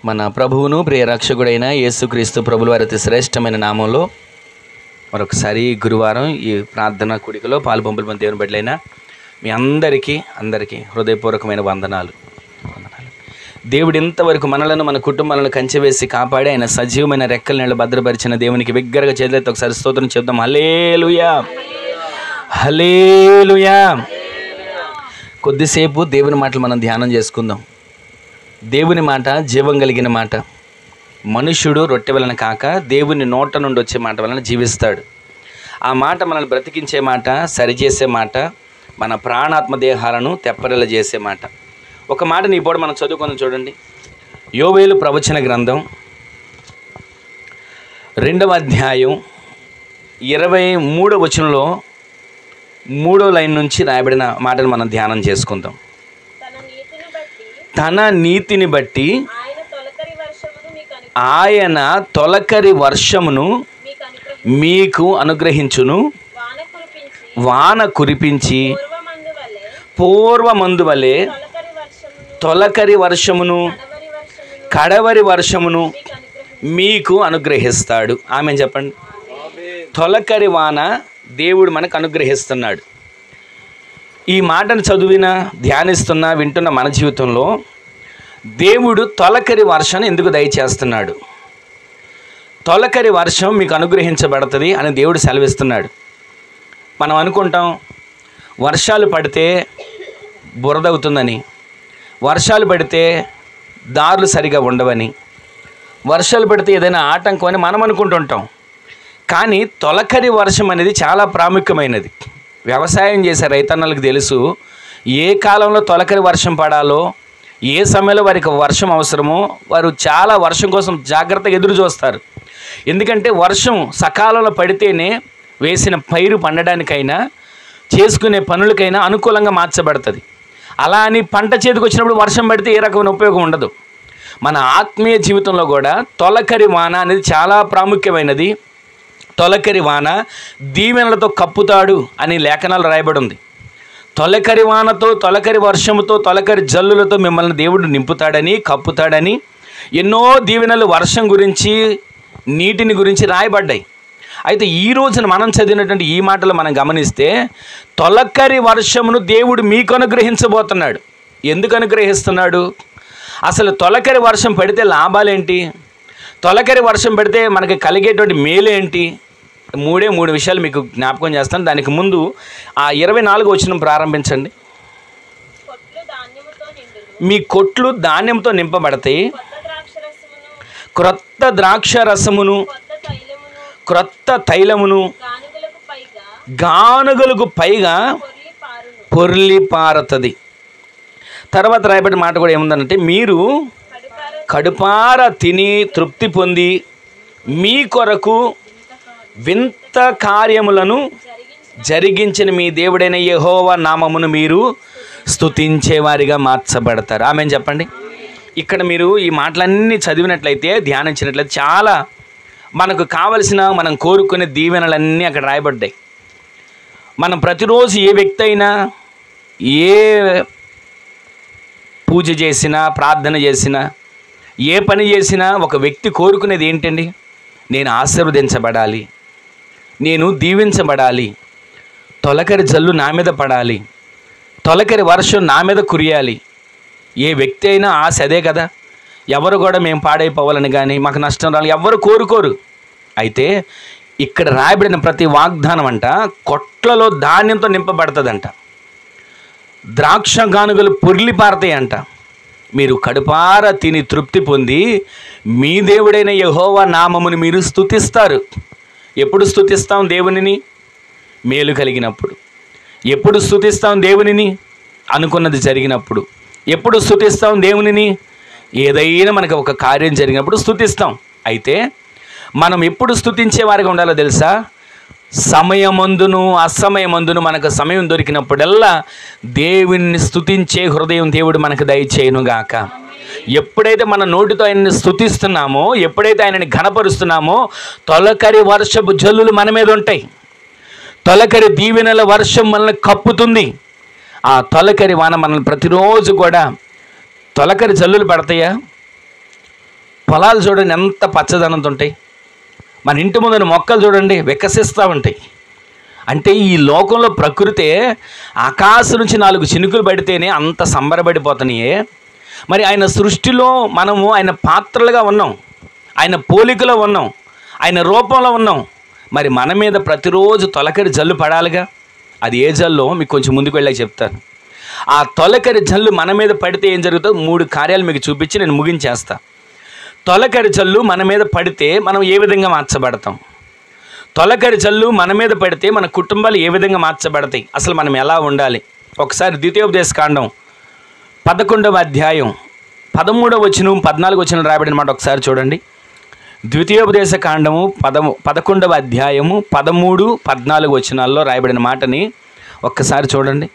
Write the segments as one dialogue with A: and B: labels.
A: మన ప్రభువును ప్రియ రక్షకుడైన యేసుక్రీస్తు ప్రభుల వారి అతి శ్రేష్టమైన నామంలో మరొకసారి గురువారం ఈ ప్రార్థన కూడికలో పాలుపంపులు దేవుని బిడ్డలైన మీ అందరికీ హృదయపూర్వకమైన వందనాలు. దేవుడు ఇంతవరకు మనలను మన కుటుంబాలను కంచెవేసి కాపాడి ఆయన సజీవమైన రెక్కల నీళ్ళు భద్రపరిచిన దేవునికి బిగ్గరగా చేతులైతే ఒకసారి స్తోత్రం చెప్దాం. హల్లెలూయా, హల్లెలూయా. కొద్దిసేపు దేవుని మాటలు మనం ధ్యానం చేసుకుందాం. దేవుని మాట జీవం కలిగిన మాట. మనుష్యుడు రొట్టె వలన కాక దేవుని నోట నుండి వచ్చే మాట వలన జీవిస్తాడు. ఆ మాట మనల్ని బ్రతికించే మాట, సరిచేసే మాట, మన ప్రాణాత్మ దేహాలను తెప్పరిల్ల చేసే మాట. ఒక మాట నీ పోటీ మనం చదువుకొని చూడండి. యోవేలు ప్రవచన గ్రంథం 2వ అధ్యాయం 23వ వచనంలో 3వ లైన్ నుంచి రాయబడిన మాటను మనం ధ్యానం చేసుకుందాం. తన నీతిని బట్టి ఆయన తొలకరి వర్షమును మీకు అనుగ్రహించును, వాన కురిపించి పూర్వమందు వలె తొలకరి వర్షమును కడవరి వర్షమును మీకు అనుగ్రహిస్తాడు. ఆమె చెప్పండి. తొలకరి వాన దేవుడు మనకు అనుగ్రహిస్తున్నాడు. ఈ మాటను చదివిన, ధ్యానిస్తున్న, వింటున్న మన జీవితంలో దేవుడు తొలకరి వర్షాన్ని ఎందుకు దయచేస్తున్నాడు? తొలకరి వర్షం మీకు అనుగ్రహించబడుతుంది అని దేవుడు సెలవిస్తున్నాడు. మనం అనుకుంటాం వర్షాలు పడితే బురద అవుతుందని, వర్షాలు పడితే దారులు సరిగా ఉండవని, వర్షాలు పడితే ఏదైనా ఆటంకం అని మనం అనుకుంటుంటాం. కానీ తొలకరి వర్షం అనేది చాలా ప్రాముఖ్యమైనది. వ్యవసాయం చేసే రైతన్నలకు తెలుసు ఏ కాలంలో తొలకరి వర్షం పడాలో, ఏ సమయంలో వారికి వర్షం అవసరమో వారు చాలా వర్షం కోసం జాగ్రత్తగా ఎదురు చూస్తారు. ఎందుకంటే వర్షం సకాలంలో పడితేనే వేసిన పైరు పండడానికైనా చేసుకునే పనులకైనా అనుకూలంగా మార్చబడుతుంది. అలా అని పంట చేతికి వచ్చినప్పుడు వర్షం పడితే ఏ రకమైన ఉపయోగం ఉండదు. మన ఆత్మీయ జీవితంలో కూడా తొలకరి వాన అనేది చాలా ప్రాముఖ్యమైనది. తొలకరి వాన దీవెనలతో కప్పుతాడు అని లేఖనాలు రాయబడి ఉంది. తొలకరి వానతో, తొలకరి వర్షముతో, తొలకరి జల్లులతో మిమ్మల్ని దేవుడు నింపుతాడని, కప్పుతాడని ఎన్నో దీవెనలు వర్షం గురించి, నీటిని గురించి రాయబడ్డాయి. అయితే ఈ రోజున మనం చదివినటువంటి ఈ మాటలు మనం గమనిస్తే తొలకరి వర్షమును దేవుడు మీకు అనుగ్రహించబోతున్నాడు. ఎందుకు అనుగ్రహిస్తున్నాడు? అసలు తొలకరి వర్షం పడితే లాభాలేంటి? తొలకరి వర్షం పడితే మనకి కలిగేటువంటి మేలేంటి? 3 విషయాలు మీకు జ్ఞాపకం చేస్తాను. దానికి ముందు ఆ 24వ వచనం ప్రారంభించండి. మీ కొట్లు ధాన్యంతో నింపబడతాయి, క్రొత్త ద్రాక్ష రసమును, క్రొత్త తైలమును గానుగలకు పైగా పొర్లి పారుతుంది. తర్వాత రాయబడిన మాట కూడా ఏముందంటే, మీరు కడుపార తిని తృప్తి పొంది మీ కొరకు వింత కార్యములను జరిగించిన మీ దేవుడైన యెహోవా నామమును మీరు స్తుతించేవారిగా మార్చబడతారు. ఆమేన్ చెప్పండి. ఇక్కడ మీరు ఈ మాటలన్నీ చదివినట్లయితే, ధ్యానించినట్లయితే చాలా మనకు కావలసిన, మనం కోరుకునే దీవెనలన్నీ అక్కడ రాయబడ్డాయి. మనం ప్రతిరోజు ఏ వ్యక్తి అయినా, ఏ పూజ చేసినా, ప్రార్థన చేసినా, ఏ పని చేసినా ఒక వ్యక్తి కోరుకునేది ఏంటండి? నేను ఆశీర్వదించబడాలి, నేను దీవించబడాలి, తొలకరి జల్లు నా మీద పడాలి, తొలకరి వర్షం నా మీద కురియాలి. ఏ వ్యక్తి అయినా ఆశ అదే కదా. ఎవరు కూడా మేము పాడైపోవాలని కానీ, మాకు నష్టం రావాలి ఎవరు కోరుకోరు. అయితే ఇక్కడ రాయబడిన ప్రతి వాగ్దానం అంట కొట్లలో ధాన్యంతో నింపబడుతుందంట. ద్రాక్ష గానుగలు పొర్లి పారతాయంట. మీరు కడుపార తిని తృప్తి పొంది మీ దేవుడైన యెహోవా నామమును మీరు స్తుతిస్తారు. ఎప్పుడు స్తుతిస్తాం దేవునిని? మేలు కలిగినప్పుడు. ఎప్పుడు స్తుతిస్తాం దేవునిని? అనుకున్నది జరిగినప్పుడు. ఎప్పుడు స్తుతిస్తాం దేవునిని? ఏదైనా మనకు ఒక కార్యం జరిగినప్పుడు స్తుతిస్తాం. అయితే మనం ఎప్పుడు స్తుతించే వారిగా ఉండాలో తెలుసా? సమయమందును అసమయమందును మనకు సమయం దొరికినప్పుడల్లా దేవుని స్తుతించే హృదయం దేవుడు మనకు దయచేయునుగాక. ఎప్పుడైతే మన నోటితో ఆయన్ని స్తుతిస్తున్నామో, ఎప్పుడైతే ఆయనని ఘనపరుస్తున్నామో, తొలకరి వర్షపు జల్లులు మన మీద ఉంటాయి. తొలకరి దీవెనల వర్షం మనల్ని కప్పుతుంది. ఆ తొలకరి వాన మనల్ని ప్రతిరోజు కూడా తొలకరి జల్లులు పడతాయా? పొలాలు చూడండి ఎంత పచ్చదనంతో ఉంటాయి. మన ఇంటి ముందున మొక్కలు చూడండి వికసిస్తూ ఉంటాయి. అంటే ఈ లోకంలో ప్రకృతే ఆకాశం నుంచి 4 చినుకులు పడితేనే అంత సంబరపడిపోతున్నాయే. మరి ఆయన సృష్టిలో మనము ఆయన పాత్రలుగా ఉన్నాం, ఆయన పోలికలో ఉన్నాం, ఆయన రూపంలో ఉన్నాం. మరి మన మీద ప్రతిరోజు తొలకరి జల్లు పడాలిగా. అది ఏ జల్లో మీకు కొంచెం ముందుకు వెళ్ళాక చెప్తాను. ఆ తొలకరి జల్లు మన మీద పడితే ఏం జరుగుతుందో 3 కార్యాలు మీకు చూపించి నేను ముగించేస్తా. తొలకరి జల్లు మన మీద పడితే మనం ఏ విధంగా మార్చబడతాం, తొలకరి జల్లు మన మీద పడితే మన కుటుంబాలు ఏ విధంగా మార్చబడతాయి, అసలు మనం ఎలా ఉండాలి. ఒకసారి ద్వితీయోపదేశ కాండం 11వ అధ్యాయం 13వ వచనం 14వ వచనం రాయబడిన మాట ఒకసారి చూడండి. ద్వితీయోపదేశ కాండము 11వ అధ్యాయము 13, 14 వచనాల్లో రాయబడిన మాటని ఒక్కసారి చూడండి.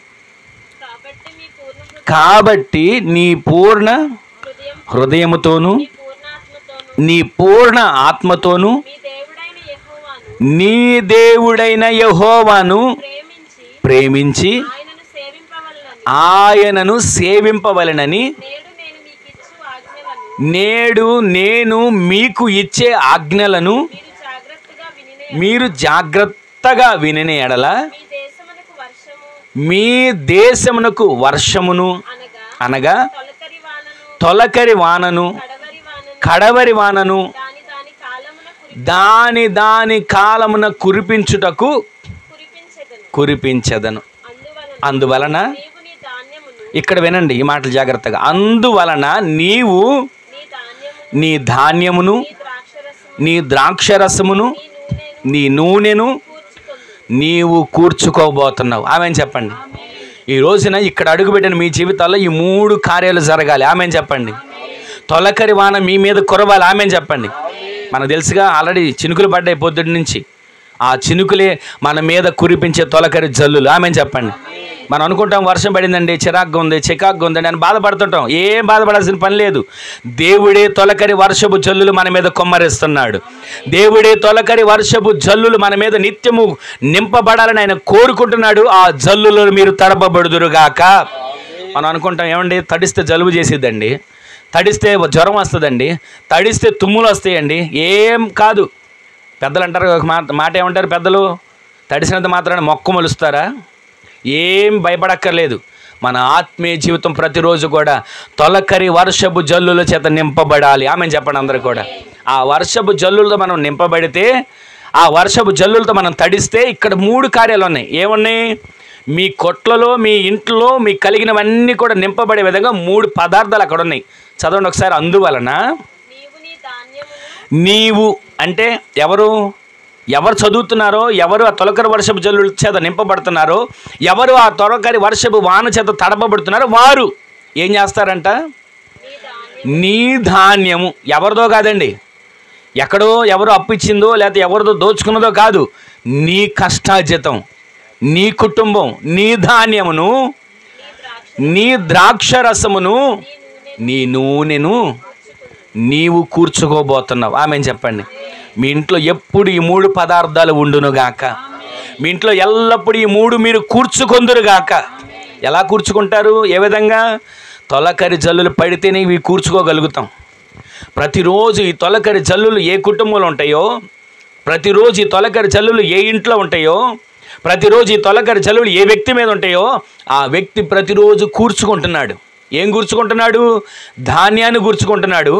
A: కాబట్టి నీ పూర్ణ హృదయముతోను నీ పూర్ణ ఆత్మతోను నీ దేవుడైన యెహోవాను ప్రేమించి ఆయనను సేవింపవలెనని నేడు నేను మీకు ఇచ్చే ఆజ్ఞలను మీరు జాగ్రత్తగా వినిన ఎడల మీ దేశమునకు వర్షమును అనగా తొలకరి వానను కడవరి వానను దాని కాలమున కురిపించెదను. అందువలన ఇక్కడ వినండి ఈ మాటలు జాగ్రత్తగా. అందువలన నీవు నీ ధాన్యమును నీ ద్రాక్షరసమును నీ నూనెను నీవు కూర్చుకోబోతున్నావు. ఆమెను చెప్పండి. ఈ రోజున ఇక్కడ అడుగుపెట్టిన మీ జీవితాల్లో ఈ 3 కార్యాలు జరగాలి. ఆమెను చెప్పండి. తొలకరి వాన మీ మీద కురవాలి. ఆమెను చెప్పండి. మనకు తెలుసుగా ఆల్రెడీ చినుకులు పడ్డాయి పొద్దుటి నుంచి. ఆ చినుకులే మన మీద కురిపించే తొలకరి జల్లులు. ఆమెను చెప్పండి. మనం అనుకుంటాం వర్షం పడిందండి, చిరాగ్గా ఉంది, చికాగ్గా ఉందండి అని బాధపడుతుంటాం. ఏం బాధపడాల్సిన పని లేదు. దేవుడే తొలకరి వర్షపు జల్లులు మన మీద కొమ్మరిస్తున్నాడు. దేవుడే తొలకరి వర్షపు జల్లులు మన మీద నిత్యము నింపబడాలని ఆయన కోరుకుంటున్నాడు. ఆ జల్లులో మీరు తడపబడుదురుగాక. మనం అనుకుంటాం ఏమండి తడిస్తే జలుబు చేసిద్దండి, తడిస్తే జ్వరం వస్తుందండి, తడిస్తే తుమ్ములు వస్తాయండి. ఏం కాదు. పెద్దలు అంటారు ఒక మాట ఏమంటారు పెద్దలు, తడిసినంత మాత్రాన మొక్క మొలుస్తారా? ఏం భయపడక్కర్లేదు. మన ఆత్మీయ జీవితం ప్రతిరోజు కూడా తొలకరి వర్షపు జల్లుల చేత నింపబడాలి. ఆమెను చెప్పండి అందరూ కూడా. ఆ వర్షపు జల్లులతో మనం నింపబడితే, ఆ వర్షపు జల్లులతో మనం తడిస్తే ఇక్కడ 3 కార్యాలు ఉన్నాయి. ఏమున్నాయి? మీ కొట్లలో మీ ఇంట్లో మీకు కలిగినవన్నీ కూడా నింపబడే విధంగా 3 పదార్థాలు అక్కడ ఉన్నాయి. చదవండి ఒకసారి. అందువలన నీవు అంటే ఎవరు చదువుతున్నారో, ఎవరు ఆ తొలకరి వర్షపు జల్లుల చేత నింపబడుతున్నారో, ఎవరు ఆ తొలకరి వర్షపు వాన చేత తడపబడుతున్నారో వారు ఏం చేస్తారంట? నీ ధాన్యము. ఎవరిదో కాదండి, ఎక్కడో ఎవరో అప్పు ఇచ్చిందో లేకపోతే ఎవరిదో దోచుకున్నదో కాదు. నీ కష్టార్జితం, నీ కుటుంబం, నీ ధాన్యమును, నీ ద్రాక్షరసమును, నీ నూనెను నీవు కూర్చుకోబోతున్నావు. ఆమెను చెప్పండి. మీ ఇంట్లో ఎప్పుడు ఈ 3 పదార్థాలు ఉండునుగాక. మీ ఇంట్లో ఎల్లప్పుడూ ఈ 3 మీరు కూర్చుకొందురుగాక. ఎలా కూర్చుకుంటారు? ఏ విధంగా? తొలకరి జల్లులు పడితేనే ఇవి కూర్చుకోగలుగుతాం. ప్రతిరోజు ఈ తొలకరి జల్లులు ఏ కుటుంబంలో ఉంటాయో, ప్రతిరోజు ఈ తొలకరి జల్లులు ఏ ఇంట్లో ఉంటాయో, ప్రతిరోజు ఈ తొలకరి జల్లులు ఏ వ్యక్తి మీద ఉంటాయో ఆ వ్యక్తి ప్రతిరోజు కూర్చుకుంటున్నాడు. ఏం కూర్చుకుంటున్నాడు? ధాన్యాన్ని కూర్చుకుంటున్నాడు,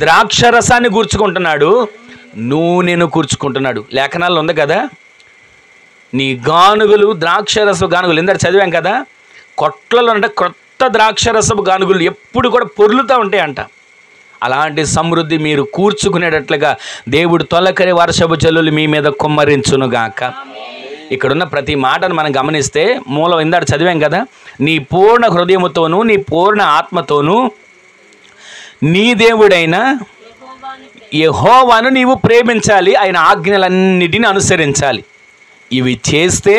A: ద్రాక్షరసాన్ని కూర్చుకుంటున్నాడు, నూనెను కూర్చుకుంటున్నాడు. లేఖనాల్లో ఉంది కదా, నీ గానుగులు ద్రాక్షరసపు గానుగులు ఇందరు చదివాం కదా, కొట్లలో అంటే కొత్త ద్రాక్షరసపు గానుగులు ఎప్పుడు కూడా పొర్లుతూ ఉంటాయంట. అలాంటి సమృద్ధి మీరు కూర్చుకునేటట్లుగా దేవుడు తొలకరి వర్షపు జల్లులు మీ మీద కుమ్మరించునుగాక. ఇక్కడున్న ప్రతి మాటను మనం గమనిస్తే మూలం ఇందాక చదివాం కదా, నీ పూర్ణ హృదయముతోనూ నీ పూర్ణ ఆత్మతోనూ నీ దేవుడైన యెహోవాను నీవు ప్రేమించాలి, ఆయన ఆజ్ఞలన్నిటిని అనుసరించాలి. ఇవి చేస్తే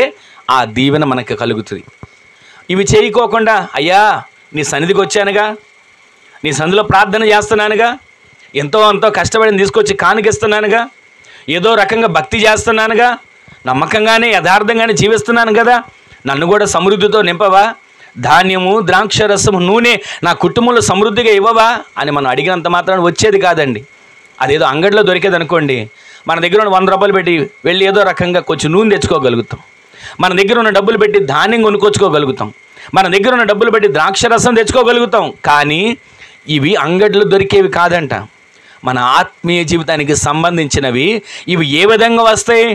A: ఆ దీవెన మనకు కలుగుతుంది. ఇవి చేయకోకుండా అయ్యా నీ సన్నిధికి వచ్చానుగా, నీ సన్నిధిలో ప్రార్థన చేస్తున్నానుగా, ఎంతో అంతో కష్టపడిని తీసుకొచ్చి కానుకిస్తున్నానుగా, ఏదో రకంగా భక్తి చేస్తున్నానుగా, నమ్మకంగానే యథార్థంగానే జీవిస్తున్నాను కదా, నన్ను కూడా సమృద్ధితో నింపవా, ధాన్యము, ద్రాక్షరసము, నూనె నా కుటుంబంలో సమృద్ధిగా ఇవ్వవా అని మనం అడిగినంత మాత్రాన వచ్చేది కాదండి. అదేదో అంగడిలో దొరికేది అనుకోండి, మన దగ్గర ఉన్న 100 రూపాయలు పెట్టి వెళ్ళి ఏదో రకంగా కొంచెం నూనె తెచ్చుకోగలుగుతాం. మన దగ్గర ఉన్న డబ్బులు పెట్టి ధాన్యం కొనుక్కొచ్చుకోగలుగుతాం. మన దగ్గర ఉన్న డబ్బులు పెట్టి ద్రాక్షరసం తెచ్చుకోగలుగుతాం. కానీ ఇవి అంగడిలో దొరికేవి కాదంట. మన ఆత్మీయ జీవితానికి సంబంధించినవి. ఇవి ఏ విధంగా వస్తాయి?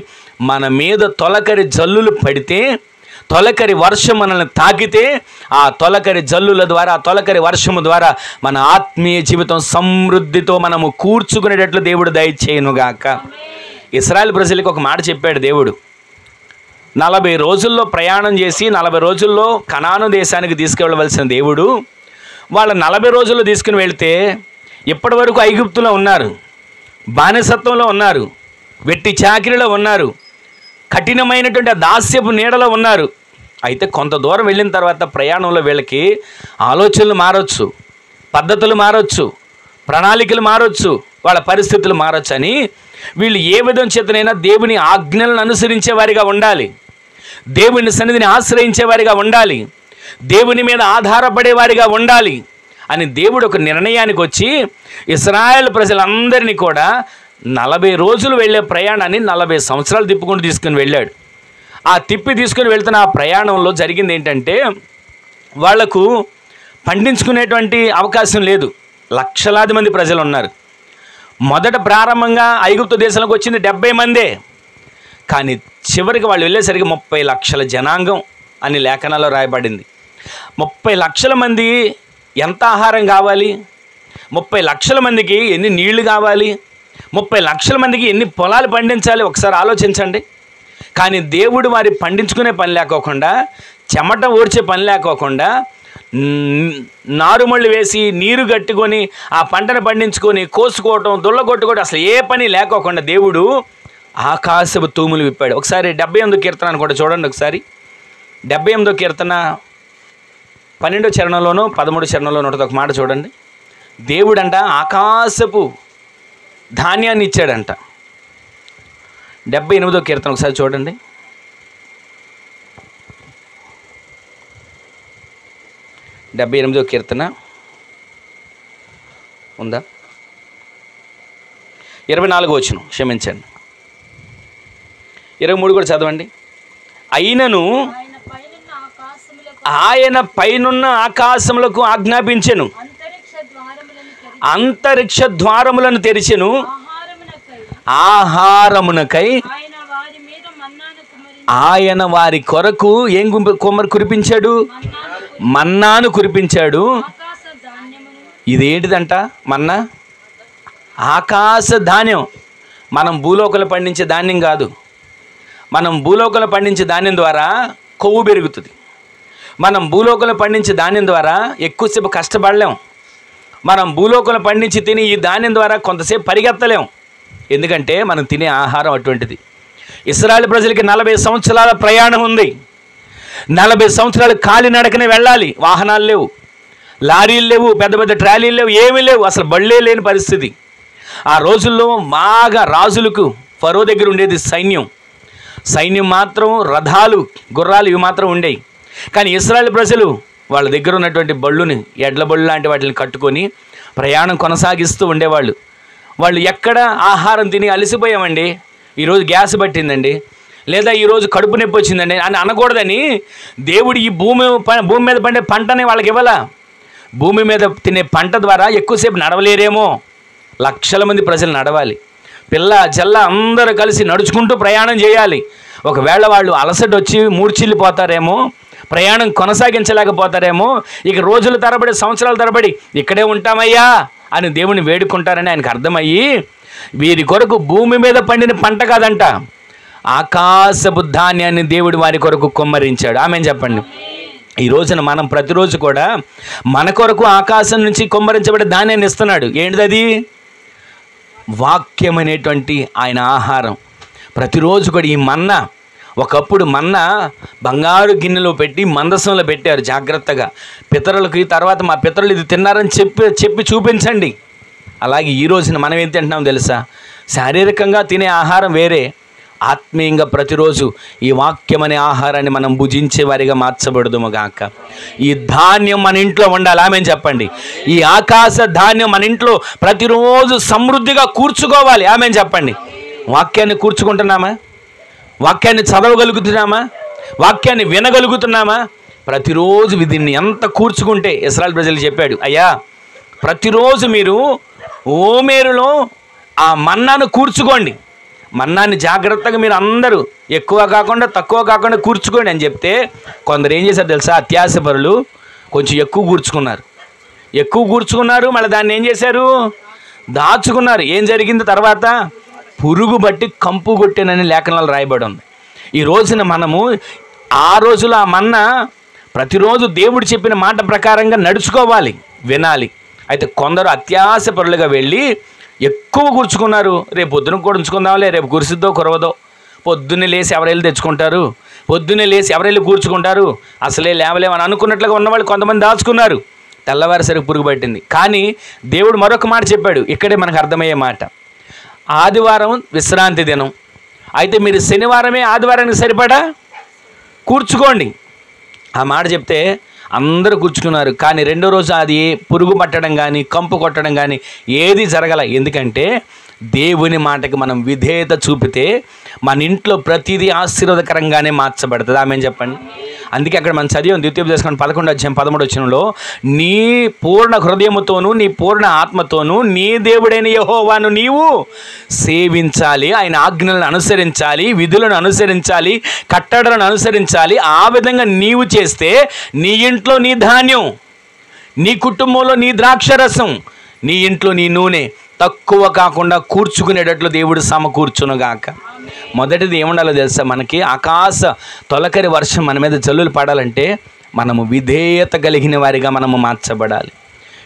A: మన మీద తొలకరి జల్లులు పడితే, తొలకరి వర్షం మనల్ని తాకితే, ఆ తొలకరి జల్లుల ద్వారా, ఆ తొలకరి వర్షము ద్వారా మన ఆత్మీయ జీవితం సమృద్ధితో మనము కూర్చుకునేటట్లు దేవుడు దయచేయునుగాక. ఇశ్రాయేలు ప్రజలకు ఒక మాట చెప్పాడు దేవుడు. 40 రోజుల్లో ప్రయాణం చేసి 40 రోజుల్లో కనాను దేశానికి తీసుకెళ్ళవలసిన దేవుడు వాళ్ళ 40 రోజుల్లో తీసుకుని వెళితే ఇప్పటి వరకు ఐగుప్తులో ఉన్నారు, బానిసత్వంలో ఉన్నారు, వెట్టి చాకిరిలో ఉన్నారు, కఠినమైనటువంటి దాస్యపు నీడలో ఉన్నారు. అయితే కొంత దూరం వెళ్ళిన తర్వాత ప్రయాణంలో వీళ్ళకి ఆలోచనలు మారొచ్చు, పద్ధతులు మారొచ్చు, ప్రణాళికలు మారొచ్చు, వాళ్ళ పరిస్థితులు మారొచ్చు అని వీళ్ళు ఏ విధం చేతనైనా దేవుని ఆజ్ఞలను అనుసరించే వారిగా ఉండాలి, దేవుని సన్నిధిని ఆశ్రయించే వారిగా ఉండాలి, దేవుని మీద ఆధారపడేవారిగా ఉండాలి అని దేవుడు ఒక నిర్ణయానికి వచ్చి ఇశ్రాయేలు ప్రజలందరినీ కూడా 40 రోజులు వెళ్ళే ప్రయాణాన్ని 40 సంవత్సరాలు తిప్పుకుంటూ తీసుకుని వెళ్ళాడు. ఆ తిప్పి తీసుకుని వెళ్తున్న ఆ ప్రయాణంలో జరిగింది ఏంటంటే, వాళ్లకు పండించుకునేటువంటి అవకాశం లేదు. లక్షలాది మంది ప్రజలు ఉన్నారు. మొదట ప్రారంభంగా ఐగుప్తు దేశంలోకి వచ్చింది 70 మందే. కానీ చివరికి వాళ్ళు వెళ్ళేసరికి 30 లక్షల జనాంగం అని లేఖనాల్లో రాయబడింది. 30 లక్షల మంది ఎంత ఆహారం కావాలి? 30 లక్షల మందికి ఎన్ని నీళ్లు కావాలి? 30 లక్షల మందికి ఎన్ని పొలాలు పండించాలి? ఒకసారి ఆలోచించండి. కానీ దేవుడు వారి పండించుకునే పని లేకోకుండా, చెమట ఓడ్చే పని లేకోకుండా, నారుమళ్ళు వేసి నీరు కట్టుకొని ఆ పంటను పండించుకొని కోసుకోవటం, దుళ్ళగొట్టుకోవటం, అసలు ఏ పని లేకోకుండా దేవుడు ఆకాశపు తూములు విప్పాడు. ఒకసారి 78వ కీర్తన కూడా చూడండి. ఒకసారి 78వ కీర్తన 12వ చరణంలోనూ 13వ చరణంలోనూ ఉంటుంది. ఒక మాట చూడండి. దేవుడంట ఆకాశపు ధాన్యాన్ని ఇచ్చాడంట. 78వ కీర్తన ఒకసారి చూడండి. 78వ కీర్తన ఉందా? 24వ వచనం, క్షమించండి, 23 కూడా చదవండి. అయినను ఆయన పైనున్న ఆకాశములకు ఆజ్ఞాపించెను, అంతరిక్ష ద్వారములను తెరిచెను, ఆహారమునకై ఆయన వారి కొరకు ఏం కురిపించాడు? మన్నాను కురిపించాడు. ఇదేంటిదంట? మన్నా ఆకాశ ధాన్యం. మనం భూలోకలు పండించే ధాన్యం కాదు. మనం భూలోకలు పండించే ధాన్యం ద్వారా కొవ్వు పెరుగుతుంది. మనం భూలోకలు పండించే ధాన్యం ద్వారా ఎక్కువసేపు కష్టపడలేం. మనం భూలోకలు పండించి తిని ఈ ధాన్యం ద్వారా కొంతసేపు పరిగెత్తలేం. ఎందుకంటే మనం తినే ఆహారం అటువంటిది. ఇశ్రాయేలు ప్రజలకి 40 సంవత్సరాల ప్రయాణం ఉంది. 40 సంవత్సరాలు కాలినడకనే వెళ్ళాలి. వాహనాలు లేవు, లారీలు లేవు, పెద్ద పెద్ద ట్రాలీలు లేవు, ఏమీ లేవు, అసలు బళ్ళే లేని పరిస్థితి. ఆ రోజుల్లో బాగా రాజులకు ఫరో దగ్గర ఉండేది సైన్యం. సైన్యం మాత్రం రథాలు, గుర్రాలు ఇవి మాత్రం ఉండేవి. కానీ ఇశ్రాయేలు ప్రజలు వాళ్ళ దగ్గర ఉన్నటువంటి బళ్ళుని, ఎడ్ల బళ్ళు లాంటి వాటిని కట్టుకొని ప్రయాణం కొనసాగిస్తూ ఉండేవాళ్ళు. వాళ్ళు ఎక్కడ ఆహారం తిని అలసిపోయామండి, ఈరోజు గ్యాస్ పట్టిందండి, లేదా ఈరోజు కడుపు నొప్పి వచ్చిందండి అని అనకూడదని దేవుడు ఈ భూమి మీద పండే పంటని వాళ్ళకి ఇవ్వాల. భూమి మీద తినే పంట ద్వారా ఎక్కువసేపు నడవలేరేమో. లక్షల మంది ప్రజలు నడవాలి. పిల్ల జల్ల అందరూ కలిసి నడుచుకుంటూ ప్రయాణం చేయాలి. ఒకవేళ వాళ్ళు అలసట వచ్చి మూర్చిల్లిపోతారేమో, ప్రయాణం కొనసాగించలేకపోతారేమో, ఇక రోజుల తరబడి సంవత్సరాల తరబడి ఇక్కడే ఉంటామయ్యా అని దేవుని వేడుకుంటారని ఆయనకు అర్థమయ్యి వీరి కొరకు భూమి మీద పండిన పంట కాదంట, ఆకాశపు ధాన్యాన్ని దేవుడు వారి కొరకు కుమ్మరించాడు. ఆమెను చెప్పండి. ఈ రోజున మనం ప్రతిరోజు కూడా మన కొరకు ఆకాశం నుంచి కుమ్మరించబడే ధాన్యాన్ని ఇస్తున్నాడు. ఏంటిది? వాక్యం అనేటువంటి ఆయన ఆహారం. ప్రతిరోజు కూడా ఈ మన్నా, ఒకప్పుడు మన్నా బంగారు గిన్నెలో పెట్టి మందసంలో పెట్టారు జాగ్రత్తగా. పితరులకి తర్వాత మా పితరులు ఇది తిన్నారని చెప్పి చూపించండి. అలాగే ఈ రోజున మనం ఏం తింటున్నాం తెలుసా? శారీరకంగా తినే ఆహారం వేరే, ఆత్మీయంగా ప్రతిరోజు ఈ వాక్యం అనే ఆహారాన్ని మనం భుజించే వారిగా మార్చబడదుము గాక. ఈ ధాన్యం మన ఇంట్లో ఉండాలి. ఆమేన్ చెప్పండి. ఈ ఆకాశ ధాన్యం మన ఇంట్లో ప్రతిరోజు సమృద్ధిగా కూర్చుకోవాలి. ఆమేన్ చెప్పండి. వాక్యాన్ని కూర్చుకుంటున్నామా? వాక్యాన్ని చదవగలుగుతున్నామా? వాక్యాన్ని వినగలుగుతున్నామా? ప్రతిరోజు దీన్ని ఎంత కూర్చుకుంటే, ఇశ్రాయేలు ప్రజలు చెప్పాడు, అయ్యా ప్రతిరోజు మీరు ఓమేరులో ఆ మన్నాను కూర్చుకోండి, మన్నాన్ని జాగ్రత్తగా మీరు అందరూ ఎక్కువ కాకుండా తక్కువ కాకుండా కూర్చుకోండి అని చెప్తే, కొందరు ఏం చేశారు తెలుసా? అత్యాశపరులు కొంచెం ఎక్కువ కూర్చుకున్నారు. మళ్ళీ దాన్ని ఏం చేశారు? దాచుకున్నారు. ఏం జరిగింది తర్వాత? పురుగు బట్టి కంపు కొట్టేనని లేఖనాలు రాయబడి ఉంది. ఈ రోజున మనము ఆ రోజులో ఆ మన్నా ప్రతిరోజు దేవుడు చెప్పిన మాట ప్రకారంగా నడుచుకోవాలి, వినాలి. అయితే కొందరు అత్యాశపరులుగా వెళ్ళి ఎక్కువ కూర్చుకున్నారు. రేపు పొద్దున కూడా ఉంచుకుందాంలే, రేపు కురిసిద్దో కురవదో, పొద్దున్నే లేచి ఎవరెళ్ళి తెచ్చుకుంటారు, పొద్దున్నే లేచి ఎవరెళ్ళి కూర్చుకుంటారు, అసలే లేవలేమని అనుకున్నట్లుగా ఉన్నవాళ్ళు కొంతమంది దాచుకున్నారు. తెల్లవారిసరికి పురుగు పట్టింది. కానీ దేవుడు మరొక మాట చెప్పాడు, ఇక్కడే మనకు అర్థమయ్యే మాట. ఆదివారం విశ్రాంతి దినం, అయితే మీరు శనివారమే ఆదివారానికి సరిపడా కూర్చుకోండి. ఆ మాట చెప్తే అందరూ కూర్చుకున్నారు. కానీ రెండో రోజు అది పురుగు పట్టడం కానీ కంపు కొట్టడం కానీ ఏది జరగల. ఎందుకంటే దేవుని మాటకి మనం విధేయత చూపితే మన ఇంట్లో ప్రతిదీ ఆశీర్వాదకరంగానే మార్చబడుతుంది. ఆమేన్ చెప్పండి. అందుకే అక్కడ మనం చదివాం ద్వితీయోపదేశకాండం 11:13 నీ పూర్ణ హృదయముతోనూ నీ పూర్ణ ఆత్మతోనూ నీ దేవుడైన యెహోవాను నీవు సేవించాలి, ఆయన ఆజ్ఞలను అనుసరించాలి, విధులను అనుసరించాలి, కట్టడలను అనుసరించాలి. ఆ విధంగా నీవు చేస్తే నీ ఇంట్లో నీ ధాన్యం, నీ కుటుంబంలో నీ ద్రాక్షరసం, నీ ఇంట్లో నీ నూనె తక్కువ కాకుండా కూర్చుకునేటట్లు దేవుడు సమకూర్చునుగాక. మొదటిది ఏముండాలో తెలుసా? మనకి ఆకాశ తొలకరి వర్షం మన మీద జల్లులు పడాలంటే మనము విధేయత కలిగిన వారిగా మనము మార్చబడాలి.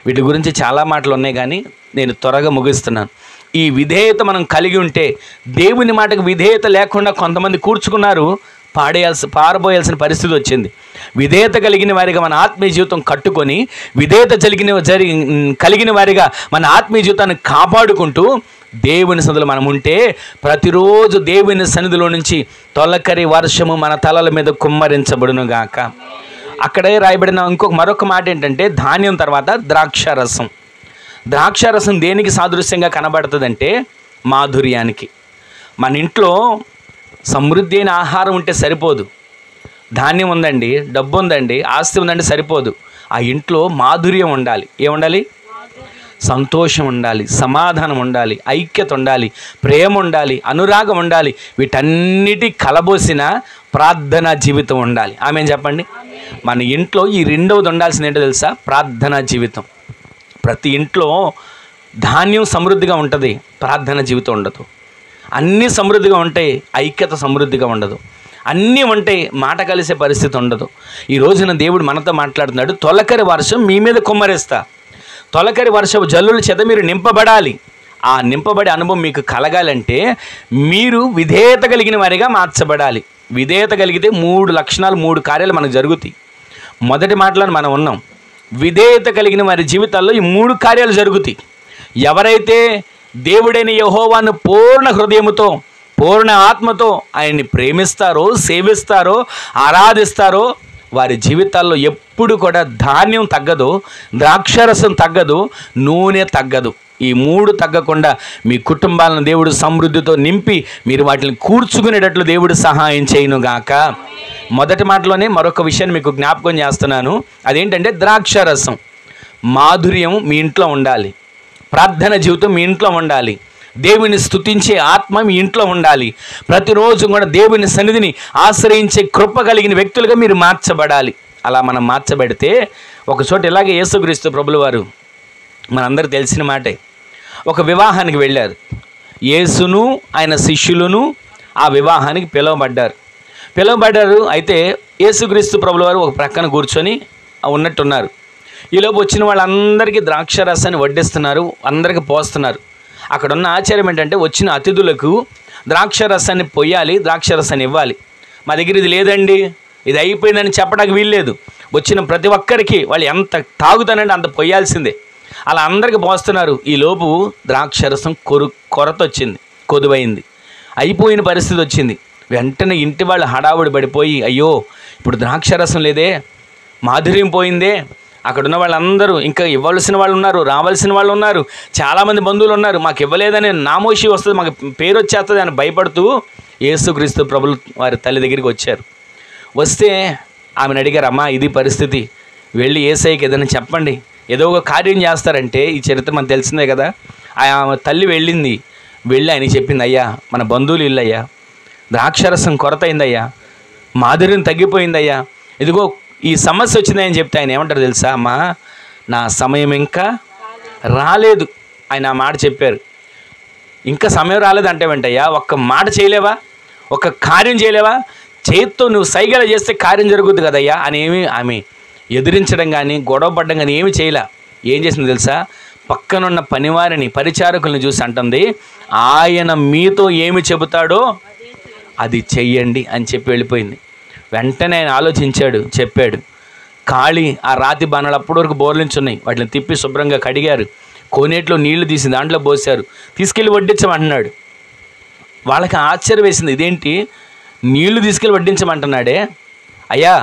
A: వీటి గురించి చాలా మాటలు ఉన్నాయి కానీ నేను త్వరగా ముగిస్తున్నాను. ఈ విధేయత మనం కలిగి ఉంటే, దేవుని మాటకు విధేయత లేకుండా కొంతమంది కూర్చుకున్నారు, పారబోయాల్సిన పరిస్థితి వచ్చింది. విధేయత కలిగిన వారిగా మన ఆత్మీయ జీవితం కట్టుకొని, విధేయత కలిగిన వారిగా మన ఆత్మీయ జీవితాన్ని కాపాడుకుంటూ దేవుని సన్నిధిలో మనం ఉంటే ప్రతిరోజు దేవుని సన్నిధిలో నుంచి తొలకరి వర్షము మన తలల మీద కుమ్మరించబడును గాక. అక్కడే రాయబడిన మరొక మాట ఏంటంటే, ధాన్యం తర్వాత ద్రాక్షారసం. ద్రాక్షారసం దేనికి సాదృశ్యంగా కనబడుతుందంటే మాధుర్యానికి. మన ఇంట్లో సమృద్ధి అయిన ఆహారం ఉంటే సరిపోదు. ధాన్యం ఉందండి, డబ్బు ఉందండి, ఆస్తి ఉందండి సరిపోదు. ఆ ఇంట్లో మాధుర్యం ఉండాలి. ఏముండాలి? సంతోషం ఉండాలి, సమాధానం ఉండాలి, ఐక్యత ఉండాలి, ప్రేమ ఉండాలి, అనురాగం ఉండాలి. వీటన్నిటి కలబోసిన ప్రార్థనా జీవితం ఉండాలి. ఆమేన్ చెప్పండి. మన ఇంట్లో ఈ రెండవది ఉండాల్సింది ఏంటో తెలుసా? ప్రార్థనా జీవితం. ప్రతి ఇంట్లో ధాన్యం సమృద్ధిగా ఉంటుంది, ప్రార్థనా జీవితం ఉండదు. అన్నీ సమృద్ధిగా ఉంటాయి, ఐక్యత సమృద్ధిగా ఉండదు. అన్నీ ఉంటాయి, మాట కలిసే పరిస్థితి ఉండదు. ఈ రోజున దేవుడు మనతో మాట్లాడుతున్నాడు, తొలకరి వర్షం మీ మీద కుమ్మరిస్తా. తొలకరి వర్షపు జల్లుల చేత మీరు నింపబడాలి. ఆ నింపబడే అనుభవం మీకు కలగాలంటే మీరు విధేయత కలిగిన వారిగా మార్చబడాలి. విధేయత కలిగితే 3 లక్షణాలు, 3 కార్యాలు మనకు జరుగుతాయి. మొదటి మాటలను మనం ఉన్నాం. విధేయత కలిగిన వారి జీవితాల్లో ఈ 3 కార్యాలు జరుగుతాయి. ఎవరైతే దేవుడైన యెహోవాను పూర్ణ హృదయముతో, పూర్ణ ఆత్మతో ఆయన్ని ప్రేమిస్తారో, సేవిస్తారో, ఆరాధిస్తారో, వారి జీవితాల్లో ఎప్పుడు కూడా ధాన్యం తగ్గదు, ద్రాక్షరసం తగ్గదు, నూనె తగ్గదు. ఈ 3 తగ్గకుండా మీ కుటుంబాలను దేవుడు సమృద్ధితో నింపి మీరు వాటిని కూర్చుకునేటట్లు దేవుడు సహాయం చేయనుగాక. మొదటి మాటలోనే మరొక విషయాన్ని మీకు జ్ఞాపకం చేస్తున్నాను. అదేంటంటే ద్రాక్షరసం. మాధుర్యం మీ ఇంట్లో ఉండాలి, ప్రార్థన జీవితం మీ ఇంట్లో ఉండాలి, దేవుని స్తుతించే ఆత్మ మీ ఇంట్లో ఉండాలి. ప్రతిరోజు కూడా దేవుని సన్నిధిని ఆశ్రయించే కృప కలిగిన వ్యక్తులుగా మీరు మార్చబడాలి. అలా మనం మార్చబడితే ఒకచోట ఇలాగే యేసుక్రీస్తు ప్రభుల వారు మనందరూ తెలిసిన మాటే, ఒక వివాహానికి వెళ్ళారు. యేసును ఆయన శిష్యులను ఆ వివాహానికి పిలువబడ్డారు. అయితే యేసుక్రీస్తు ప్రభుల వారు ఒక ప్రక్కన కూర్చొని ఉన్నట్టున్నారు. ఈలోపు వచ్చిన వాళ్ళందరికీ ద్రాక్షరసాన్ని వడ్డిస్తున్నారు, అందరికీ పోస్తున్నారు. అక్కడ ఉన్న ఆచారం ఏంటంటే వచ్చిన అతిథులకు ద్రాక్షరసాన్ని పొయ్యాలి, ద్రాక్షరసాన్ని ఇవ్వాలి. మా దగ్గర ఇది లేదండి, ఇది అయిపోయిందని చెప్పడానికి వీల్లేదు. వచ్చిన ప్రతి ఒక్కరికి వాళ్ళు ఎంత తాగుతానంటే అంత పొయ్యాల్సిందే. అలా అందరికీ పోస్తున్నారు. ఈలోపు ద్రాక్షరసం కొరత వచ్చింది, కొదువైంది. అయిపోయిన పరిస్థితి వచ్చింది. వెంటనే ఇంటి వాళ్ళు హడావుడి పడిపోయి, అయ్యో ఇప్పుడు ద్రాక్షరసం లేదే, మాధుర్యం పోయిందే, అక్కడున్న వాళ్ళందరూ ఇంకా ఇవ్వాల్సిన వాళ్ళు ఉన్నారు, రావాల్సిన వాళ్ళు ఉన్నారు, చాలామంది బంధువులు ఉన్నారు, మాకు ఇవ్వలేదని నామోషి వస్తుంది, మాకు పేరు వచ్చేస్తుంది అని భయపడుతూ యేసుక్రీస్తు ప్రభులు వారి తల్లి దగ్గరికి వచ్చారు. వస్తే ఆమెను అడిగారు, అమ్మా ఇది పరిస్థితి, వెళ్ళి యేసయ్యకి ఏదైనా చెప్పండి, ఏదో ఒక కార్యం చేస్తారంటే. ఈ చరిత్ర మనకు తెలిసిందే కదా. ఆమె తల్లి వెళ్ళి ఆయనకి చెప్పింది, అయ్యా మన బంధువులు ఇల్లు అయ్యా, ద్రాక్షరసం కొరత అయిందయ్యా, మాధుర్యం తగ్గిపోయిందయ్యా, ఇదిగో ఈ సమస్య వచ్చిందని చెప్తే ఆయన ఏమంటారు తెలుసా, అమ్మా నా సమయం ఇంకా రాలేదు. ఆయన ఆ మాట చెప్పారు. ఇంకా సమయం రాలేదంటే వెంటయ్యా ఒక్క మాట చేయలేవా, ఒక కార్యం చేయలేవా, చేతితో నువ్వు సైగల చేస్తే కార్యం జరుగుద్ది కదయ్యా అని ఆమె ఎదిరించడం కానీ గొడవ పడడం కానీ ఏమి చేయలే. ఏం చేసింది తెలుసా, పక్కనున్న పనివారిని పరిచారకుల్ని చూసి అంటుంది, ఆయన మీతో ఏమి చెబుతాడో అది చెయ్యండి అని చెప్పి వెళ్ళిపోయింది. వెంటనే ఆయన ఆలోచించాడు, చెప్పాడు. ఖాళీ ఆ రాతి బాణాలు అప్పటి వరకు బోర్లించున్నాయి, వాటిని తిప్పి శుభ్రంగా కడిగారు, కోనేట్లో నీళ్లు తీసి దాంట్లో పోసారు, తీసుకెళ్ళి వడ్డించమంటున్నాడు. వాళ్ళకి ఆశ్చర్యం వేసింది, ఇదేంటి నీళ్లు తీసుకెళ్ళి వడ్డించమంటున్నాడే, అయ్యా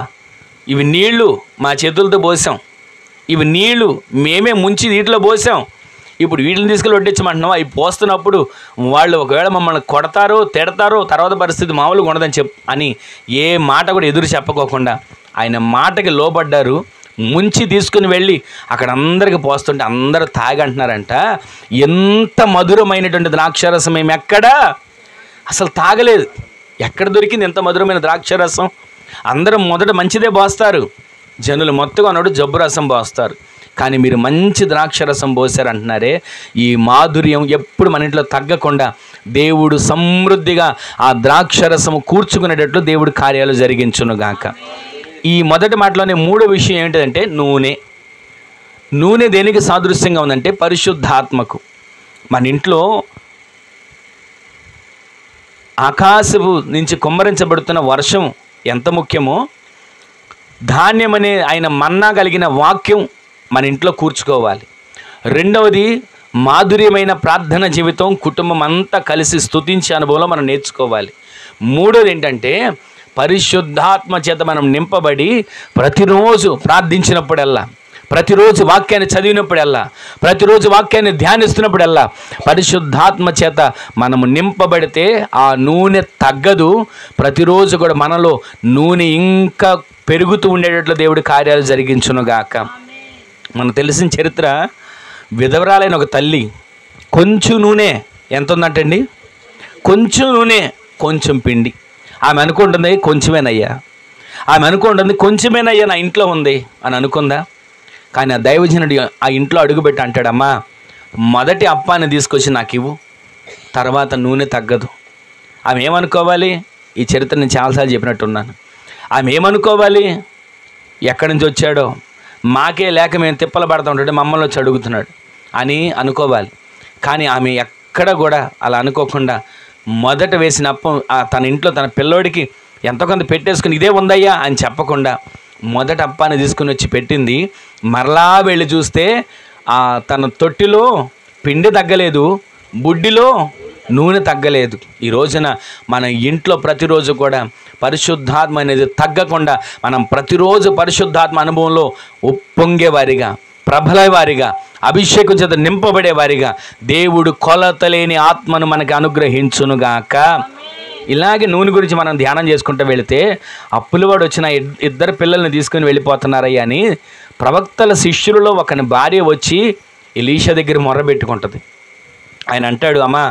A: ఇవి నీళ్లు మా చేతులతో పోసాం, ఇవి నీళ్లు మేమే ముంచి వీటిలో పోసాం, ఇప్పుడు వీటిని తీసుకెళ్ళి వడ్డించమంటున్నాం, అవి పోస్తున్నప్పుడు వాళ్ళు ఒకవేళ మమ్మల్ని కొడతారో తిడతారో తర్వాత పరిస్థితి మామూలుగా ఉండదని అని ఏ మాట కూడా ఎదురు చెప్పకోకుండా ఆయన మాటకి లోబడ్డారు. ముంచి తీసుకుని వెళ్ళి అక్కడ అందరికి పోస్తుంటే అందరూ తాగంటున్నారంట. ఎంత మధురమైనటువంటి ద్రాక్షరసం మేము ఎక్కడా అసలు తాగలేదు, ఎక్కడ దొరికింది ఎంత మధురమైన ద్రాక్షరసం. అందరూ మొదట మంచిదే పోస్తారు, జనులు మొత్తం అన్నాడు జబ్బు రసం పోస్తారు, కానీ మీరు మంచి ద్రాక్షరసం పోసారు అంటున్నారే. ఈ మాధుర్యం ఎప్పుడు మన ఇంట్లో తగ్గకుండా దేవుడు సమృద్ధిగా ఆ ద్రాక్షరసము కూర్చుకునేటట్లు దేవుడు కార్యాలు జరిగించునుగాక. ఈ మొదటి మాటలోనే మూడో విషయం ఏంటంటే నూనె. నూనె దేనికి సాదృశ్యంగా ఉందంటే పరిశుద్ధాత్మకు. మన ఇంట్లో ఆకాశపు నుంచి కుమ్మరించబడుతున్న వర్షం ఎంత ముఖ్యమో, ధాన్యం అనే ఆయన మన్నా కలిగిన వాక్యం మన ఇంట్లో కూర్చుకోవాలి. రెండవది మాధుర్యమైన ప్రార్థన జీవితం, కుటుంబం అంతా కలిసి స్తుతించే అనుభవంలో మనం నేర్చుకోవాలి. మూడోది ఏంటంటే పరిశుద్ధాత్మ చేత మనం నింపబడి ప్రతిరోజు ప్రార్థించినప్పుడల్లా, ప్రతిరోజు వాక్యాన్ని చదివినప్పుడల్లా, ప్రతిరోజు వాక్యాన్ని ధ్యానిస్తున్నప్పుడల్లా పరిశుద్ధాత్మ చేత మనము నింపబడితే ఆ నూనె తగ్గదు. ప్రతిరోజు కూడా మనలో నూనె ఇంకా పెరుగుతూ ఉండేటట్లు దేవుడి కార్యాలు జరిగించునుగాక. మనకు తెలిసిన చరిత్ర, విధవరాలైన ఒక తల్లి కొంచెం నూనె ఎంత ఉందంటండి, కొంచెం నూనె కొంచెం పిండి. ఆమె అనుకుంటుంది కొంచెమేనయ్యా, ఆమె అనుకుంటుంది కొంచెమేనయ్యా నా ఇంట్లో ఉంది అని అనుకుందా. కానీ ఆ దైవజనుడు ఆ ఇంట్లో అడుగుపెట్టి అంటాడు, అమ్మా మొదటి అప్పాన్ని తీసుకొచ్చి నాకు ఇవ్వు, తర్వాత నూనె తగ్గదు. ఆమె ఏమనుకోవాలి, ఈ చరిత్ర నేను చాలాసార్లు చెప్పినట్టున్నాను, ఆమె ఏమనుకోవాలి, ఎక్కడి నుంచి వచ్చాడో, మాకే లేక మేము తిప్పలు పడతా ఉంటుంటే మమ్మల్ని వచ్చి అడుగుతున్నాడు అని అనుకోవాలి. కానీ ఆమె ఎక్కడ కూడా అలా అనుకోకుండా మొదట వేసిన అప్పం తన ఇంట్లో తన పిల్లోడికి ఎంతో కొంత పెట్టేసుకుని ఇదే ఉందయ్యా అని చెప్పకుండా మొదట అప్పాన్ని తీసుకుని వచ్చి పెట్టింది. మరలా వెళ్ళి చూస్తే తన తొట్టిలో పిండి తగ్గలేదు, బుడ్డిలో నూనె తగ్గలేదు. ఈ రోజున మన ఇంట్లో ప్రతిరోజు కూడా పరిశుద్ధాత్మ అనేది తగ్గకుండా మనం ప్రతిరోజు పరిశుద్ధాత్మ అనుభవంలో ఉప్పొంగేవారిగా, ప్రబలవారిగా, అభిషేకం చేత నింపబడేవారిగా దేవుడు కొలతలేని ఆత్మను మనకి అనుగ్రహించునుగాక. ఇలాగే నూనె గురించి మనం ధ్యానం చేసుకుంటూ వెళితే అప్పులవాడు వచ్చిన ఇద్దరు పిల్లల్ని తీసుకుని వెళ్ళిపోతున్నారయ్యా అని ప్రవక్తల శిష్యులలో ఒకని భార్య వచ్చి ఎలీషా దగ్గర మొర్రబెట్టుకుంటుంది. ఆయన అంటాడు, అమ్మా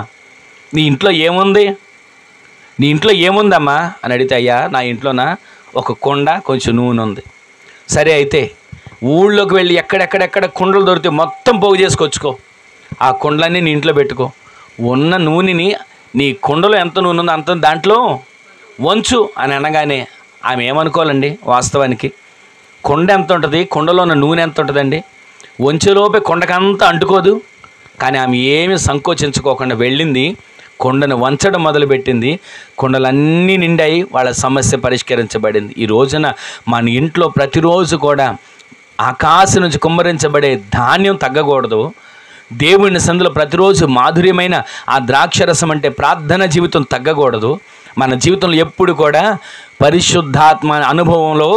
A: నీ ఇంట్లో ఏముంది, నీ ఇంట్లో ఏముందమ్మా అని అడిగితే, అయ్యా నా ఇంట్లోనా ఒక కుండ కొంచెం నూనె ఉంది. సరే అయితే ఊళ్ళోకి వెళ్ళి ఎక్కడెక్కడెక్కడ కుండలు దొరికితే మొత్తం పోగు చేసుకొచ్చుకో, ఆ కుండలన్నీ నీ ఇంట్లో పెట్టుకో, ఉన్న నూనెని నీ కుండలో ఎంత నూనె ఉందో అంత దాంట్లో వంచు అని అనగానే ఆమె ఏమనుకోవాలండి, వాస్తవానికి కుండ ఎంత ఉంటుంది, కుండలో ఉన్న నూనె ఎంత ఉంటుందండి, వంచులోపే కుండకంతా అంటుకోదు. కానీ ఆమె ఏమీ సంకోచించుకోకుండా వెళ్ళింది, కొండను వంచడం మొదలుపెట్టింది, కొండలన్నీ నిండాయి, వాళ్ళ సమస్య పరిష్కరించబడింది. ఈ రోజున మన ఇంట్లో ప్రతిరోజు కూడా ఆకాశం నుంచి కుమ్మరించబడే ధాన్యం తగ్గకూడదు, దేవుని సందులో ప్రతిరోజు మాధుర్యమైన ఆ ద్రాక్షరసం అంటే ప్రార్థన జీవితం తగ్గకూడదు. మన జీవితంలో ఎప్పుడు కూడా పరిశుద్ధాత్మ అనుభవంలో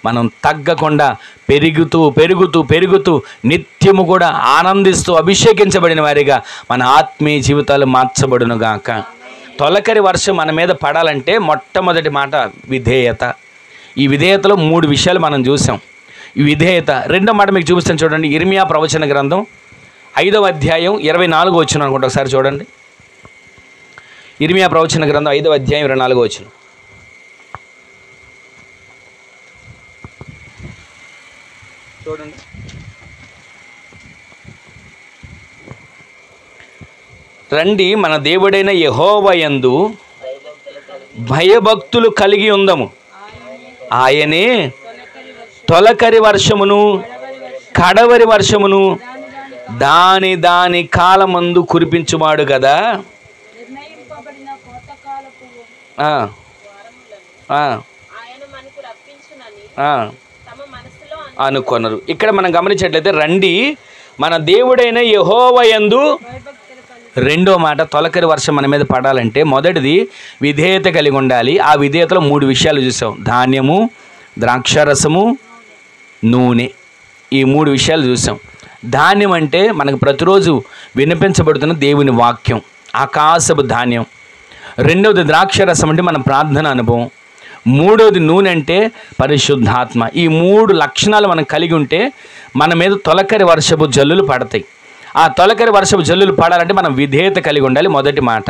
A: మనం తగ్గకుండా పెరుగుతూ పెరుగుతూ పెరుగుతూ నిత్యము కూడా ఆనందిస్తూ అభిషేకించబడిన వారిగా మన ఆత్మీయ జీవితాలు మార్చబడునుగాక. తొలకరి వర్షం మన మీద పడాలంటే మొట్టమొదటి మాట విధేయత. ఈ విధేయతలో 3 విషయాలు మనం చూసాం. ఈ విధేయత. రెండో మాట మీకు చూపిస్తాను చూడండి. ఇర్మియా ప్రవచన గ్రంథం 5వ అధ్యాయం 24వ వచనం అనుకుంటా, ఒకసారి చూడండి. ఇర్మియా ప్రవచన గ్రంథం 5వ అధ్యాయం 24వ వచనం. చూడండి. రండి మన దేవుడైన యెహోవా యందు భయభక్తులు కలిగి ఉందము. ఆయనే తొలకరి వర్షమును కడవరి వర్షమును దాని దాని కాలమందు కురిపించువాడు కదా. అనుకొనరు. ఇక్కడ మనం గమనించినట్లయితే రండి మన దేవుడైన యెహోవా యందు. రెండో మాట, తొలకరి వర్షం మన మీద పడాలంటే మొదటిది విధేయత కలిగి ఉండాలి. ఆ విధేయతలో 3 విషయాలు చూసాం. ధాన్యము, ద్రాక్షరసము, నూనె. ఈ 3 విషయాలు చూసాం. ధాన్యం అంటే మనకు ప్రతిరోజు వినిపించబడుతున్న దేవుని వాక్యం, ఆకాశపు ధాన్యం. రెండవది ద్రాక్షరసం అంటే మన ప్రార్థన అనుభవం. మూడవది నూనె అంటే పరిశుద్ధాత్మ. ఈ 3 లక్షణాలు మనం కలిగి ఉంటే మన మీద తొలకరి వర్షపు జల్లులు పడతాయి. ఆ తొలకరి వర్షపు జల్లులు పడాలంటే మనం విధేయత కలిగి ఉండాలి. మొదటి మాట.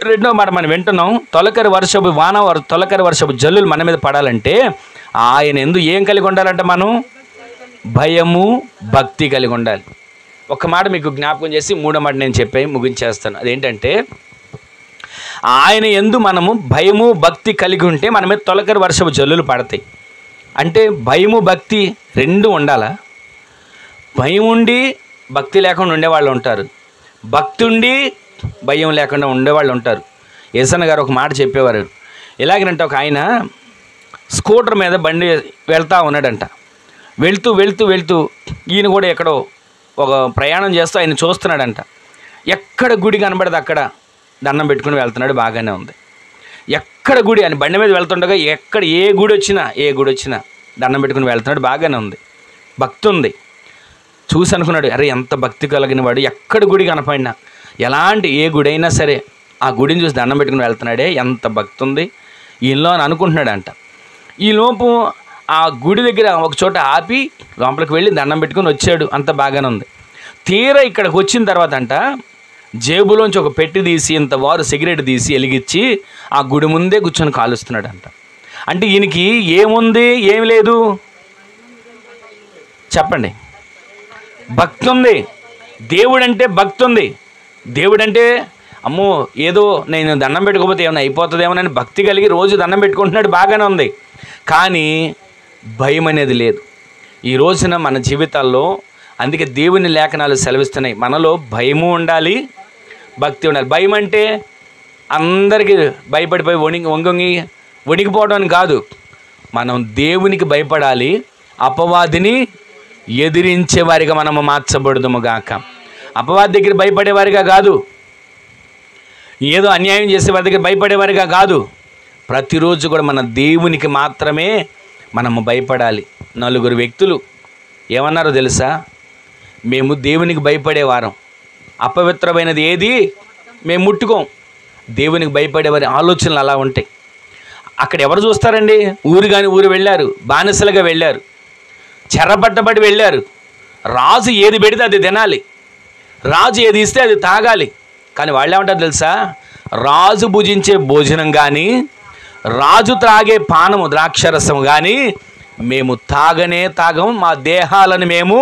A: రెండో మాట మనం వింటున్నాం. తొలకరి వర్షపు జల్లులు మన మీద పడాలంటే ఆయన యందు ఏం కలిగి ఉండాలంటే మనం భయము భక్తి కలిగి ఉండాలి. ఒక మాట మీకు జ్ఞాపకం చేసి 3వ మాట నేను చెప్పి ముగించేస్తాను. అదేంటంటే ఆయన యందు మనము భయము భక్తి కలిగి ఉంటే మన మీద తొలకరి వర్షపు జల్లులు పడతాయి. అంటే భయము భక్తి 2 ఉండాలా? భయం ఉండి భక్తి లేకుండా ఉండేవాళ్ళు ఉంటారు, భక్తి ఉండి భయం లేకుండా ఉండేవాళ్ళు ఉంటారు. యేసన్న గారు ఒక మాట చెప్పేవారు. ఎలాగనంటే ఒక ఆయన స్కూటర్ మీద బండి వెళ్తూ ఉన్నాడంట. వెళ్తూ వెళ్తూ వెళ్తూ ఈయన కూడా ఎక్కడో ఒక ప్రయాణం చేస్తూ ఆయన చూస్తున్నాడంట. ఎక్కడ గుడి కనబడదు అక్కడ దండం పెట్టుకుని వెళ్తున్నాడు. బాగానే ఉంది. ఎక్కడ గుడి అని బండి మీద వెళ్తుండగా ఎక్కడ ఏ గుడి వచ్చినా దండం పెట్టుకుని వెళ్తున్నాడు. బాగానే ఉంది, భక్తి ఉంది. చూసి అనుకున్నాడు, అరే ఎంత భక్తి కలిగిన వాడు, ఎక్కడ గుడి కనపడినా ఎలాంటి ఏ గుడి అయినా సరే ఆ గుడిని చూసి దండం పెట్టుకుని వెళ్తున్నాడే, ఎంత భక్తి ఉంది ఈయనలో అని అనుకుంటున్నాడంట. ఈలోపు ఆ గుడి దగ్గర ఒక చోట ఆపి లోపలికి వెళ్ళి దండం పెట్టుకుని వచ్చాడు. అంత బాగానే ఉంది. తీరా ఇక్కడికి వచ్చిన తర్వాత అంట జేబులోంచి ఒక పెట్టి తీసి ఇంతవారు సిగరెట్ తీసి వెలిగించి ఆ గుడి ముందే కూర్చొని కాలుస్తున్నాడంట. అంటే ఈయనకి ఏముంది, ఏమి లేదు చెప్పండి? భక్తి ఉంది. దేవుడంటే భక్తి ఉంది. దేవుడంటే అమ్మో ఏదో నేను దండం పెట్టుకోకపోతే ఏమైనా అయిపోతుందేమోనని భక్తి కలిగి రోజు దండం పెట్టుకుంటున్నాడు. బాగానే ఉంది. కానీ భయం అనేది లేదు ఈ రోజున మన జీవితాల్లో. అందుకే దేవుని లేఖనాలు సెలవిస్తున్నాయి, మనలో భయము ఉండాలి, భక్తి ఉండాలి. భయం అంటే అందరికీ భయపడిపోయి వణికిపోవడం కాదు. మనం దేవునికి భయపడాలి, అపవాదిని ఎదిరించే వారిగా మనము మార్చబడుదుము గాక. అపవాది దగ్గర భయపడేవారిగా కాదు, ఏదో అన్యాయం చేసే వారి దగ్గర భయపడేవారిగా కాదు. ప్రతిరోజు కూడా మన దేవునికి మాత్రమే మనము భయపడాలి. 4 వ్యక్తులు ఏమన్నారో తెలుసా? మేము దేవునికి భయపడేవారం, అపవిత్రమైనది ఏది మేము ముట్టుకోం. దేవునికి భయపడేవారి ఆలోచనలు అలా ఉంటాయి. అక్కడ ఎవరు చూస్తారండి? ఊరు వెళ్ళారు, బానిసలుగా వెళ్ళారు, చెరపట్టబడి వెళ్ళారు. రాజు ఏది పెడితే అది తినాలి, రాజు ఏది ఇస్తే అది తాగాలి. కానీ వాళ్ళు ఏమంటారు తెలుసా? రాజు భుజించే భోజనం కానీ రాజు త్రాగే పానము ద్రాక్షరసం కానీ మేము తాగం. మా దేహాలను మేము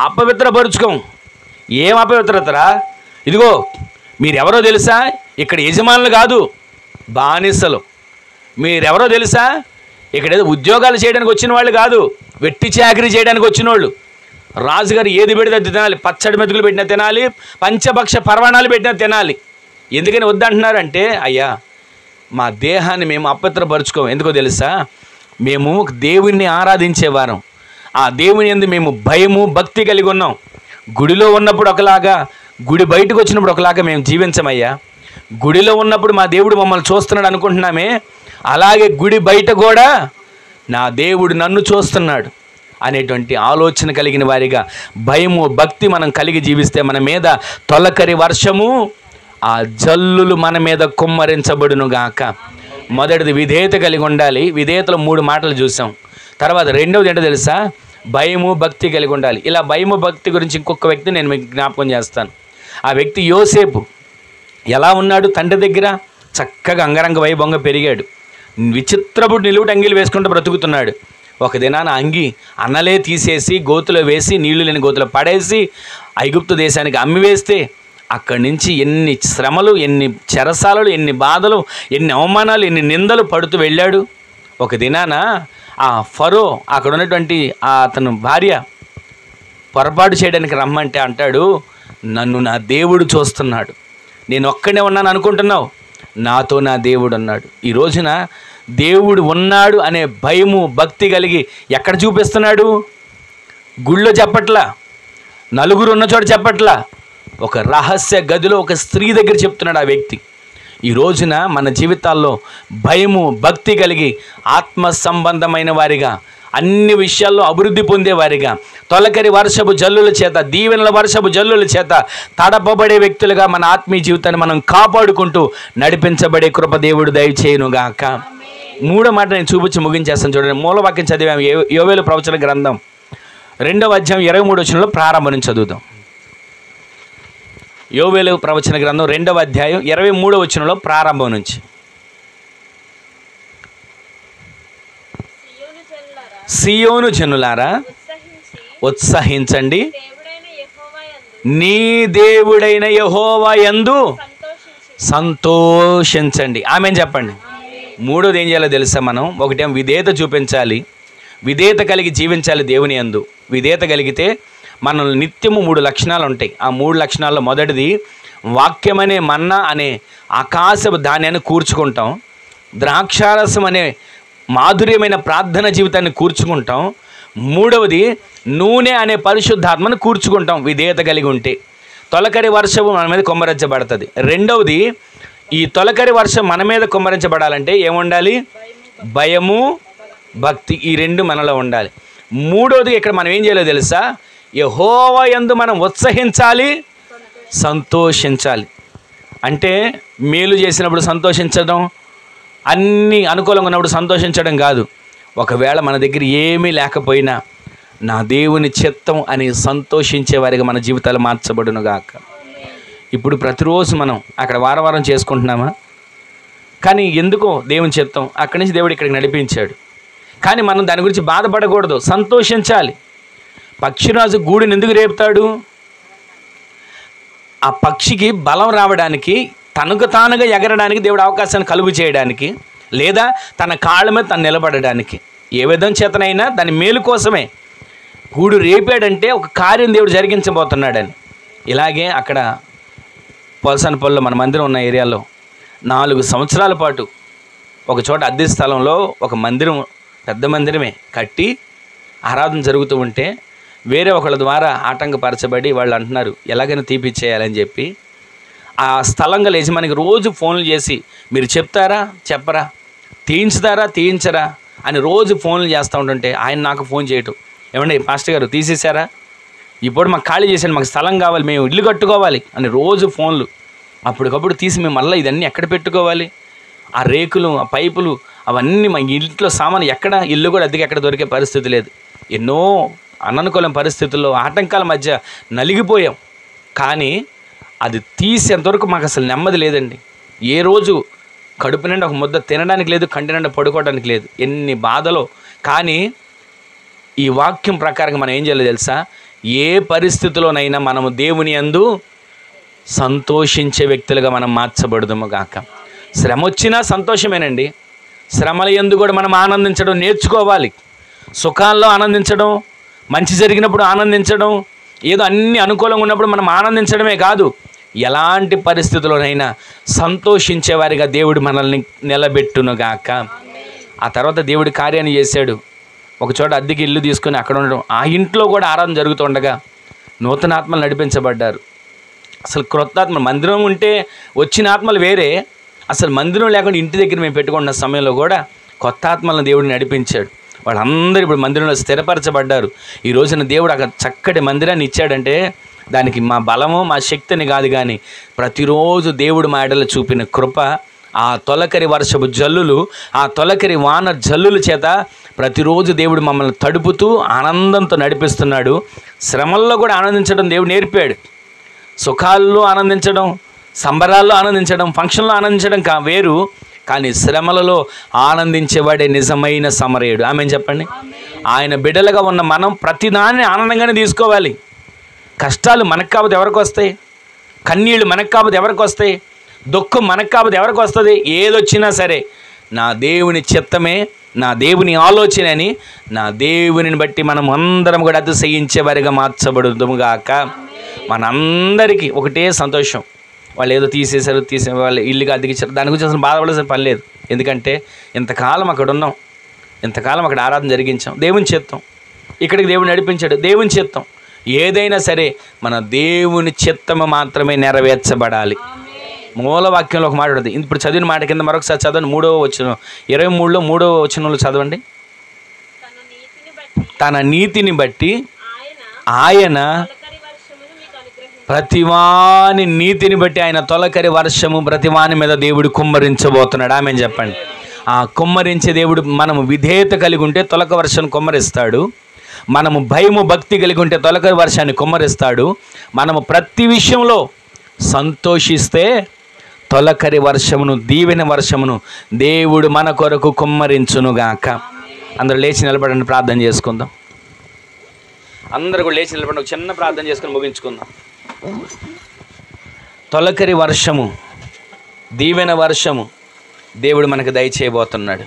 A: అపవిత్రపరుచుకోం. ఏం అపవిత్రతరా? ఇదిగో మీరెవరో తెలుసా? ఇక్కడ యజమానులు కాదు, బానిసలు. మీరెవరో తెలుసా? ఇక్కడ ఏదో ఉద్యోగాలు చేయడానికి వచ్చిన వాళ్ళు కాదు, వెట్టి చాకరీ చేయడానికి వచ్చిన వాళ్ళు. రాజుగారు ఏది పెడితే అది తినాలి, పచ్చడి మెతుకులు పెట్టినా తినాలి, పంచభక్ష పర్వణాలు పెట్టినా తినాలి. ఎందుకని వద్దంటున్నారంటే, అయ్యా మా దేహాన్ని మేము అపవిత్రపరుచుకోం. ఎందుకో తెలుసా? మేము దేవుణ్ణి ఆరాధించేవారం, ఆ దేవుని యందు మేము భయము భక్తి కలిగి ఉన్నాం. గుడిలో ఉన్నప్పుడు ఒకలాగా, గుడి బయటకు వచ్చినప్పుడు ఒకలాగా మేము జీవించమయ్యా. గుడిలో ఉన్నప్పుడు మా దేవుడు మమ్మల్ని చూస్తున్నాడు అనుకుంటున్నామే, అలాగే గుడి బయట కూడా నా దేవుడు నన్ను చూస్తున్నాడు అనేటువంటి ఆలోచన కలిగిన వారిగా, భయము భక్తి మనం కలిగి జీవిస్తే మన మీద తొలకరి వర్షము, ఆ జల్లులు మన మీద కుమ్మరించబడును గాక. మొదటిది విధేయత కలిగి ఉండాలి. విధేయతలో 3 మాటలు చూసాం. తర్వాత రెండవది ఏంటో తెలుసా? భయము భక్తి కలిగి ఉండాలి. ఇలా భయము భక్తి గురించి ఇంకొక వ్యక్తి నేను మీకు జ్ఞాపకం చేస్తాను. ఆ వ్యక్తి యోసేపు. ఎలా ఉన్నాడు? తండ్రి దగ్గర చక్కగా అంగరంగ వైభవంగా పెరిగాడు. విచిత్రపు నిలువుట అంగీలు వేసుకుంటూ బ్రతుకుతున్నాడు. ఒక దినాన అంగి అన్నలే తీసేసి గోతులో వేసి, నీళ్లు లేని గోతులో పడేసి ఐగుప్తు దేశానికి అమ్మివేస్తే, అక్కడి నుంచి ఎన్ని శ్రమలు, ఎన్ని చెరసాలలు, ఎన్ని బాధలు, ఎన్ని అవమానాలు, ఎన్ని నిందలు పడుతూ వెళ్ళాడు. ఒక దినాన ఆ ఫరో అక్కడ ఉన్నటువంటి అతను భార్య పొరపాటు చేయడానికి రమ్మంటే అంటాడు, నన్ను నా దేవుడు చూస్తున్నాడు, నేను ఒక్కడే ఉన్నాను అనుకుంటున్నావు, నాతో నా దేవుడు ఉన్నాడు. ఈ రోజున దేవుడు ఉన్నాడు అనే భయము భక్తి కలిగి ఎక్కడ చూపిస్తున్నాడు? గుళ్ళో చెప్పట్లా, నలుగురు ఉన్న చోట చెప్పట్లా, ఒక రహస్య గదిలో ఒక స్త్రీ దగ్గర చెప్తున్నాడు ఆ వ్యక్తి. ఈ రోజున మన జీవితాల్లో భయము భక్తి కలిగి ఆత్మ సంబంధమైన వారిగా, అన్ని విషయాల్లో అభివృద్ధి పొందేవారిగా, తొలకరి వర్షపు జల్లుల చేత, దీవెనల వర్షపు జల్లుల చేత తడపబడే వ్యక్తులుగా మన ఆత్మీయ జీవితాన్ని మనం కాపాడుకుంటూ నడిపించబడే కృప దేవుడు దయచేయునుగాక. 3వ మాట నేను చూపించి ముగించేస్తాను. చూడండి, మూలవాక్యం చదివాము. యోవేలు ప్రవచన గ్రంథం 2వ అధ్యాయం 23వ వచనంలో ప్రారంభం నుంచి చదువుదాం. యోవేలు ప్రవచన గ్రంథం 2వ అధ్యాయం 23వ వచనంలో ప్రారంభం నుంచి. సియోను జనులారా ఉత్సహించండి, నీ దేవుడైన యెహోవా యందు సంతోషించండి. ఆమేన్ చెప్పండి. 3వది ఏం చేయాలో తెలుసా? మనం ఒకటేమో విధేయత చూపించాలి, విధేయత కలిగి జీవించాలి దేవుని యందు. విధేయత కలిగితే మనం నిత్యము 3 లక్షణాలు ఉంటాయి. ఆ 3 లక్షణాల్లో మొదటిది వాక్యమనే మన్నా అనే ఆకాశపు ధాన్యాన్ని కూర్చుకుంటాం. ద్రాక్షారసం అనే మాధుర్యమైన ప్రార్థన జీవితాన్ని కూర్చుకుంటాం. 3వది నూనె అనే పరిశుద్ధాత్మను కూర్చుకుంటాం విధేయత కలిగి ఉంటే. తొలకరి వర్షము మన మీద కుమ్మరించబడుతుంది. 2వది, ఈ తొలకరి వర్షం మన మీద కుమ్మరించబడాలంటే ఏముండాలి? భయము భక్తి, ఈ 2 మనలో ఉండాలి. 3వది ఇక్కడ మనం ఏం చేయాలో తెలుసా? యెహోవా యందు మనం ఉత్సహించాలి, సంతోషించాలి. అంటే మేలు చేసినప్పుడు సంతోషించడం, అన్నీ అనుకూలంగా ఉన్నప్పుడు సంతోషించడం కాదు. ఒకవేళ మన దగ్గర ఏమీ లేకపోయినా నా దేవుని చిత్తం అని సంతోషించే వారిగా మన జీవితాలు మార్చబడును గాక. ఇప్పుడు ప్రతిరోజు మనం అక్కడ వారం చేసుకుంటున్నామా? కానీ ఎందుకో దేవుని చిత్తం, అక్కడి నుంచి దేవుడు ఇక్కడికి నడిపించాడు. కానీ మనం దాని గురించి బాధపడకూడదు, సంతోషించాలి. పక్షిరాజు గూడుని ఎందుకు రేపుతాడు? ఆ పక్షికి బలం రావడానికి, తనకు తానుగా ఎగరడానికి దేవుడు అవకాశాన్ని కలుగు చేయడానికి, లేదా తన కాళ్ళ మీద తను నిలబడడానికి, ఏ విధం చేతనైనా దాని మేలు కోసమే. గూడు రేపాడంటే ఒక కార్యం దేవుడు జరిగించబోతున్నాడని. ఇలాగే అక్కడ పోల్సనపల్లిలో మన మందిరం ఉన్న ఏరియాలో 4 సంవత్సరాల పాటు ఒక చోట అద్దె స్థలంలో ఒక మందిరం, పెద్ద మందిరమే కట్టి ఆరాధన జరుగుతూ ఉంటే వేరే ఒకళ్ళ ద్వారా ఆటంకపరచబడి వాళ్ళు అంటున్నారు ఎలాగైనా తీపిచ్చేయాలని చెప్పి. ఆ స్థలం గల యజమానికి రోజు ఫోన్లు చేసి, మీరు చెప్తారా చెప్పరా, తీయించుతారా తీయించరా అని రోజు ఫోన్లు చేస్తూ ఉంటుంటే ఆయన నాకు ఫోన్ చేయటం, ఏమండి పాస్టర్ గారు తీసేశారా, ఇప్పుడు మాకు ఖాళీ చేశాను, మాకు స్థలం కావాలి, మేము ఇల్లు కట్టుకోవాలి అని రోజు ఫోన్లు. అప్పటికప్పుడు తీసి మేము మళ్ళీ ఇదన్నీ ఎక్కడ పెట్టుకోవాలి? ఆ రేకులు, ఆ పైపులు, అవన్నీ మా ఇంట్లో సామాను ఎక్కడ, ఇల్లు కూడా అద్దెకి ఎక్కడ దొరికే పరిస్థితి లేదు. ఎన్నో అననుకూల పరిస్థితుల్లో ఆటంకాల మధ్య నలిగిపోయాం. కానీ అది తీసేంతవరకు మాకు అసలు నెమ్మది లేదండి. ఏ రోజు కడుపు నిండా ఒక ముద్ద తినడానికి లేదు, కంటి నిండా పడుకోవడానికి లేదు, ఎన్ని బాధలో. కానీ ఈ వాక్యం ప్రకారంగా మనం ఏం చేయాలో తెలుసా? ఏ పరిస్థితిలోనైనా మనము దేవుని యందు సంతోషించే వ్యక్తులుగా మనం మార్చబడదుము గాక. శ్రమ వచ్చినా సంతోషమేనండి. శ్రమల యందు కూడా మనం ఆనందించడం నేర్చుకోవాలి. సుఖాల్లో ఆనందించడం, మంచి జరిగినప్పుడు ఆనందించడం, ఏదో అన్ని అనుకూలంగా ఉన్నప్పుడు మనం ఆనందించడమే కాదు, ఎలాంటి పరిస్థితుల్లోనైనా సంతోషించేవారిగా దేవుడు మనల్ని నిలబెట్టునుగాక. ఆ తర్వాత దేవుడి కార్యాన్ని చేశాడు. ఒక చోట అద్దెకి ఇల్లు తీసుకొని అక్కడ ఉండడం, ఆ ఇంట్లో కూడా ఆరాధన జరుగుతుండగా నూతన ఆత్మలు నడిపించబడ్డారు. అసలు క్రొత్త ఆత్మ, మందిరం ఉంటే వచ్చిన ఆత్మలు వేరే, అసలు మందిరం లేకుండా ఇంటి దగ్గర మేము పెట్టుకున్న సమయంలో కూడా కొత్త ఆత్మలను దేవుడు నడిపించాడు. వాళ్ళందరూ ఇప్పుడు మందిరంలో స్థిరపరచబడ్డారు. ఈ రోజున దేవుడు అక్కడ చక్కటి మందిరాన్ని ఇచ్చాడంటే దానికి మా బలము మా శక్తిని కాదు, కానీ ప్రతిరోజు దేవుడు మా ఎడల చూపిన కృప, ఆ తొలకరి వర్షపు జల్లులు, ఆ తొలకరి వాన జల్లుల చేత ప్రతిరోజు దేవుడు మమ్మల్ని తడుపుతూ ఆనందంతో నడిపిస్తున్నాడు. శ్రమల్లో కూడా ఆనందించడం దేవుడు నేర్పాడు. సుఖాల్లో ఆనందించడం, సంబరాల్లో ఆనందించడం, ఫంక్షన్లో ఆనందించడం వేరు, కానీ శ్రమలలో ఆనందించేవాడే నిజమైన సమరయుడు. ఆమెను చెప్పండి. ఆయన బిడ్డలుగా ఉన్న మనం ప్రతిదాన్ని ఆనందంగానే తీసుకోవాలి. కష్టాలు మనకు కాకపోతే ఎవరికి వస్తాయి? కన్నీళ్ళు మనకు కాకపోతే ఎవరికి వస్తాయి? దుఃఖం మనకు కాకపోతే ఎవరికి వస్తుంది? ఏదొచ్చినా సరే నా దేవుని చిత్తమే, నా దేవుని ఆలోచన అని నా దేవునిని బట్టి మనం అందరం కూడా అతిశయించేవారిగా మార్చబడుదుముగాక. మనందరికీ ఒకటే సంతోషం. వాళ్ళు ఏదో తీసేశారు, వాళ్ళు ఇల్లుగా అద్దెకిచ్చారు, దాని గురించి అసలు బాధపడాల్సిన పని లేదు. ఎందుకంటే ఇంతకాలం అక్కడ ఉన్నాం, ఇంతకాలం అక్కడ ఆరాధన జరిగించాం, దేవుని చిత్తం. ఇక్కడికి దేవుడు నడిపించాడు, దేవుని చిత్తం. ఏదైనా సరే మన దేవుని చిత్తము మాత్రమే నెరవేర్చబడాలి. మూలవాక్యంలో ఒక మాట ఉంటుంది. ఇప్పుడు చదివిన మాట కింద మరొకసారి చదవండి. 3వ వచనం, 23లో 3వ వచనంలో చదవండి. తన నీతిని బట్టి ఆయన ప్రతివాని నీతిని బట్టి ఆయన తొలకరి వర్షము ప్రతివాని మీద దేవుడు కుమ్మరించబోతున్నాడు. ఆమెను చెప్పండి. ఆ కుమ్మరించే దేవుడు, మనము విధేయత కలిగి ఉంటే తొలక వర్షాన్ని కుమ్మరిస్తాడు. మనము భయము భక్తి కలిగి ఉంటే తొలకరి వర్షాన్ని కుమ్మరిస్తాడు. మనము ప్రతి విషయంలో సంతోషిస్తే తొలకరి వర్షమును, దీవెన వర్షమును దేవుడు మన కొరకు కుమ్మరించునుగాక. అందరూ లేచి నిలబడండి, ప్రార్థన చేసుకుందాం. అందరూ కూడా లేచి నిలబడి ఒక చిన్న ప్రార్థన చేసుకుని ముగించుకుందాం. తొలకరి వర్షము, దీవెన వర్షము దేవుడు మనకు దయచేయబోతున్నాడు.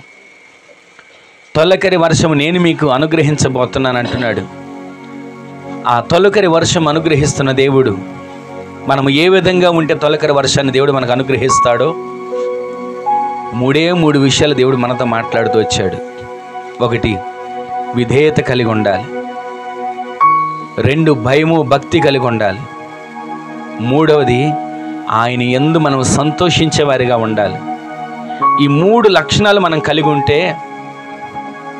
A: తొలకరి వర్షము నేను మీకు అనుగ్రహించబోతున్నాను అంటున్నాడు. ఆ తొలకరి వర్షం అనుగ్రహిస్తున్న దేవుడు, మనము ఏ విధంగా ఉంటే తొలకరి వర్షాన్ని దేవుడు మనకు అనుగ్రహిస్తాడో 3 విషయాలు దేవుడు మనతో మాట్లాడుతూ వచ్చాడు. 1, విధేయత కలిగి ఉండాలి. 2, భయము భక్తి కలిగి ఉండాలి. 3వది, ఆయన యందు మనం సంతోషించేవారిగా ఉండాలి. ఈ 3 లక్షణాలు మనం కలిగి ఉంటే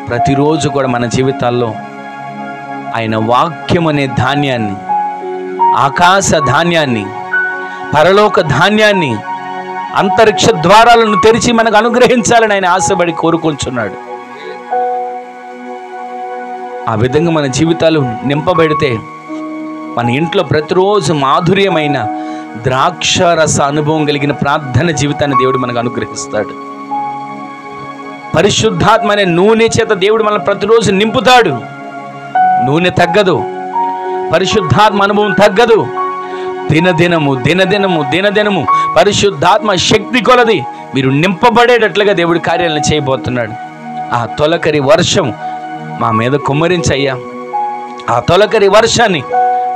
A: ప్రతిరోజు కూడా మన జీవితాల్లో ఆయన వాక్యం అనే ధాన్యాన్ని, ఆకాశ ధాన్యాన్ని, పరలోక ధాన్యాన్ని, అంతరిక్ష ద్వారాలను తెరిచి మనకు అనుగ్రహించాలని ఆయన ఆశపడి కోరుకుంటున్నాడు. ఆ విధంగా మన జీవితాలు నింపబడితే మన ఇంట్లో ప్రతిరోజు మాధుర్యమైన ద్రాక్షరస అనుభవం కలిగిన ప్రార్థన జీవితాన్ని దేవుడు మనకు అనుగ్రహిస్తాడు. పరిశుద్ధాత్మ అనే నూనె చేత దేవుడు మనల్ని ప్రతిరోజు నింపుతాడు. నూనె తగ్గదు, పరిశుద్ధాత్మ అనుభవం తగ్గదు. దినదినము పరిశుద్ధాత్మ శక్తి కొలది మీరు నింపబడేటట్లుగా దేవుడు కార్యాలను చేయబోతున్నాడు. ఆ తొలకరి వర్షం మా మీద కుమ్మరించయ్యా, ఆ తొలకరి వర్షాన్ని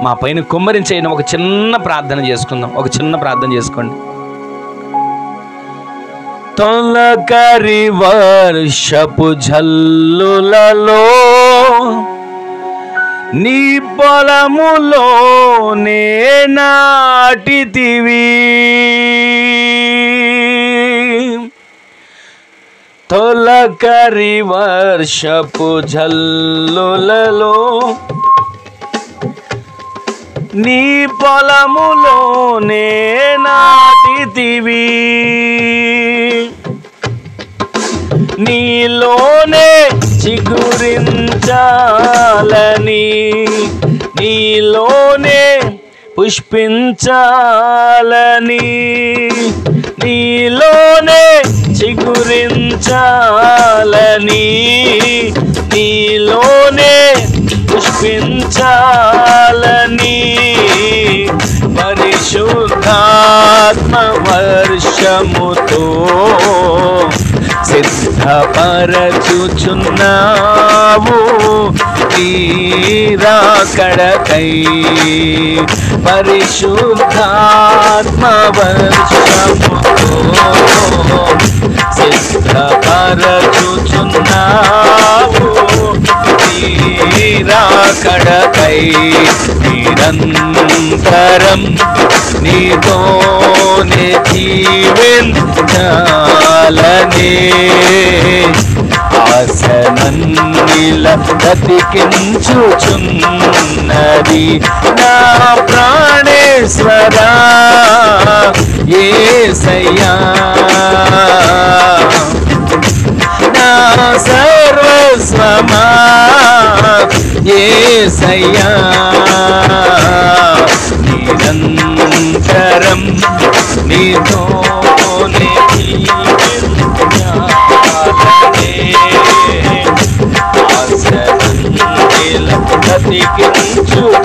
A: మా పైన కుమ్మరించయ్యా. ఒక చిన్న ప్రార్థన చేసుకుందాం. ఒక చిన్న ప్రార్థన చేసుకోండి. తొలకరి వర్షపు జల్లులలో నీ పొలములోనే నాటితివి, తొలకరి వర్షపు జల్లులలో నీ పొలములోనే నాటితివి, నీలోనే చిగురించాలని, నీలోనే పుష్పించాలని, నీలోనే చిగురించాలని, నీలోనే పుష్పించాలని పరిశుద్ధాత్మ వర్షముతో సిద్ధపరచుచున్నావు నీ రాకడకై. పరిశుద్ధాత్మ వర్షముతో సిద్ధపరచుచున్నావు నీ రాకడకై, నీ నిరంతరం నీతోనే జీవించాలనే ఆశనన్నిల బ్రతికించుచున్నది నా ప్రాణేశ్వరా యేసయ్యా నా సర్వస్వమా యేసయ్యా నిరంతరం నీతోనే జీవించాలనే ఆశనన్నిల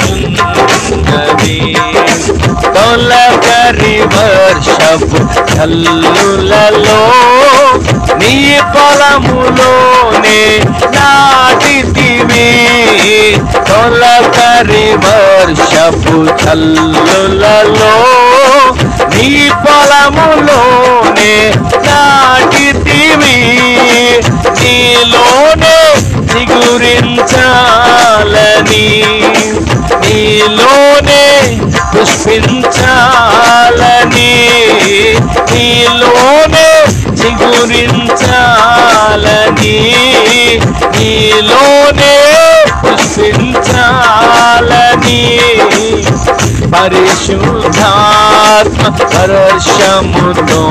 A: బ్రతికించుచున్నది తొలకరి వర్షపు జల్లులలో నీ పొలములోనే నాటితివి తొలకరి వర్షపు జల్లులలో నీ పొలములోనే నాటితివి నీలోనే చిగురించాలని నీలోనే పుష్పించాలని నీలోనే చిగురించాలని నీలోనే పుష్పించాలని పరిశుద్ధాత్మ వర్షముతో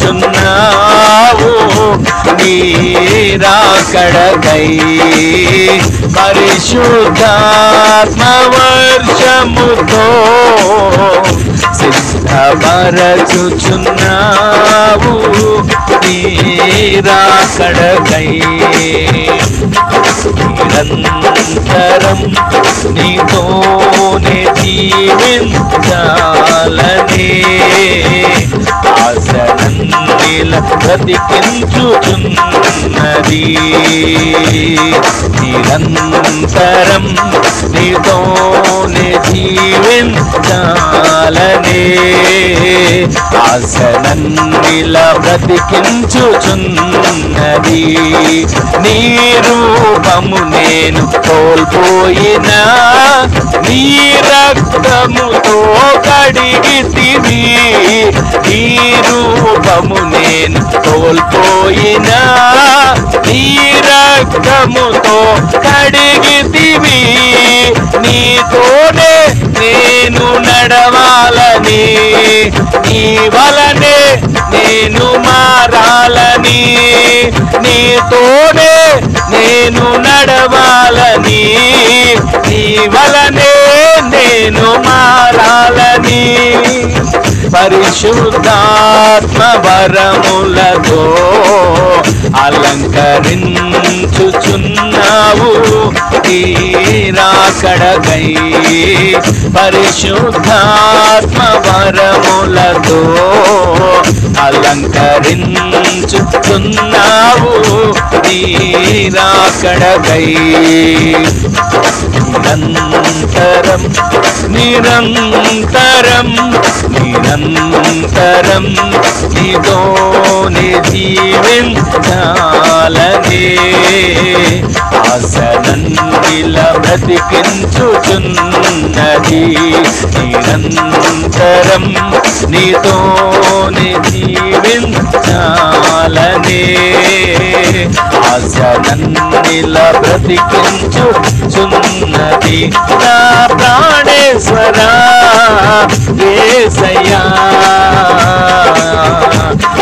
A: సిద్ధపరచుచున్నావు నీరాకడకై పరిశుద్ధాత్మ వర్షముతో సిద్ధపరచుచున్నావు నీరాకడకై నిరంతరం నీతోనే జీవించాలనే ఆశనన్నిల బ్రతికించుచున్నది నిరంతరం నీతోనే జీవించాలనే ఆశనన్నిల బ్రతికించుచున్నది నీ రూపము నేను కోల్పోయినా నీ రక్తముతో కడిగితివి నీ రూపము నేను కోల్పోయినా నీ రక్తముతో కడిగితివి నీతోనే నేను నడవాలని నీ వలనే నేను మారాలని నీతోనే నేను నడవాలని నీ వలనే నేను మారాలని పరిశుద్ధాత్మ వరములతో అలంకరించుచున్నావు నీరాకడకై పరిశుద్ధాత్మ వరములతో అలంకరించుచున్నావు నీరాకడకై నిరంతరం నిరంతరం నిరంతరం నీతోనే జీవించాలనే ఆశనన్నిల బ్రతికించుచున్నది నిరంతరం నీతోనే జీవించాలనే ఆశనన్నిల బ్రతికించుచున్నది నా ప్రాణేశ్వరా యేసయ్యా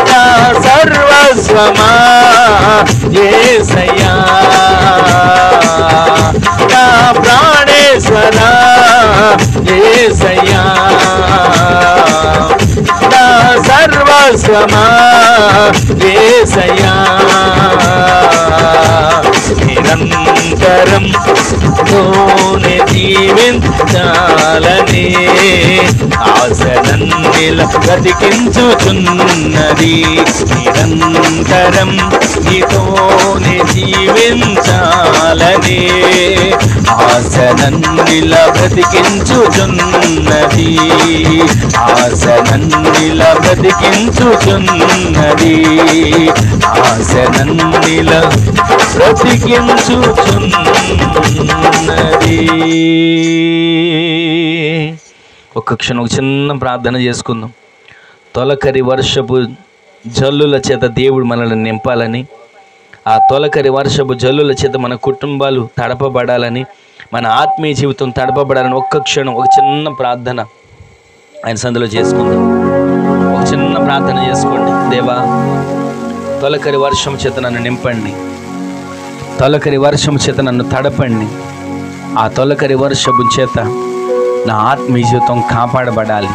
A: నా సర్వస్వమా యేసయ్యా నా ప్రాణేశ్వరా యేసయ్యా నా సర్వస్వమా యేసయ్యా నిరంతరం తోనే జీవించాలనే ఆశనన్నిల బ్రతికించుచున్నది నిరంతరం నీతోనే జీవించాలనే ఆశనన్నిలా బ్రతికించుచున్నది, ఆశనన్నిలా బ్రతికించుచున్నది, ఆశనన్నిలా బ్రతికించుచున్నది. ఒక్క క్షణం ఒక చిన్న ప్రార్థన చేసుకుందాం. తొలకరి వర్షపు జల్లుల చేత దేవుడు మనల్ని నింపాలని, ఆ తొలకరి వర్షపు జల్లుల చేత మన కుటుంబాలు తడపబడాలని, మన ఆత్మీయ జీవితం తడపబడాలని ఒక్క క్షణం ఒక చిన్న ప్రార్థన ఆయన సందులో చేసుకుందాం. ఒక చిన్న ప్రార్థన చేసుకోండి. దేవా, తొలకరి వర్షం చేత నన్ను నింపండి, తొలకరి వర్షం చేత నన్ను తడపండి. ఆ తొలకరి వర్షపు చేత నా ఆత్మీయ జీవితం కాపాడబడాలి,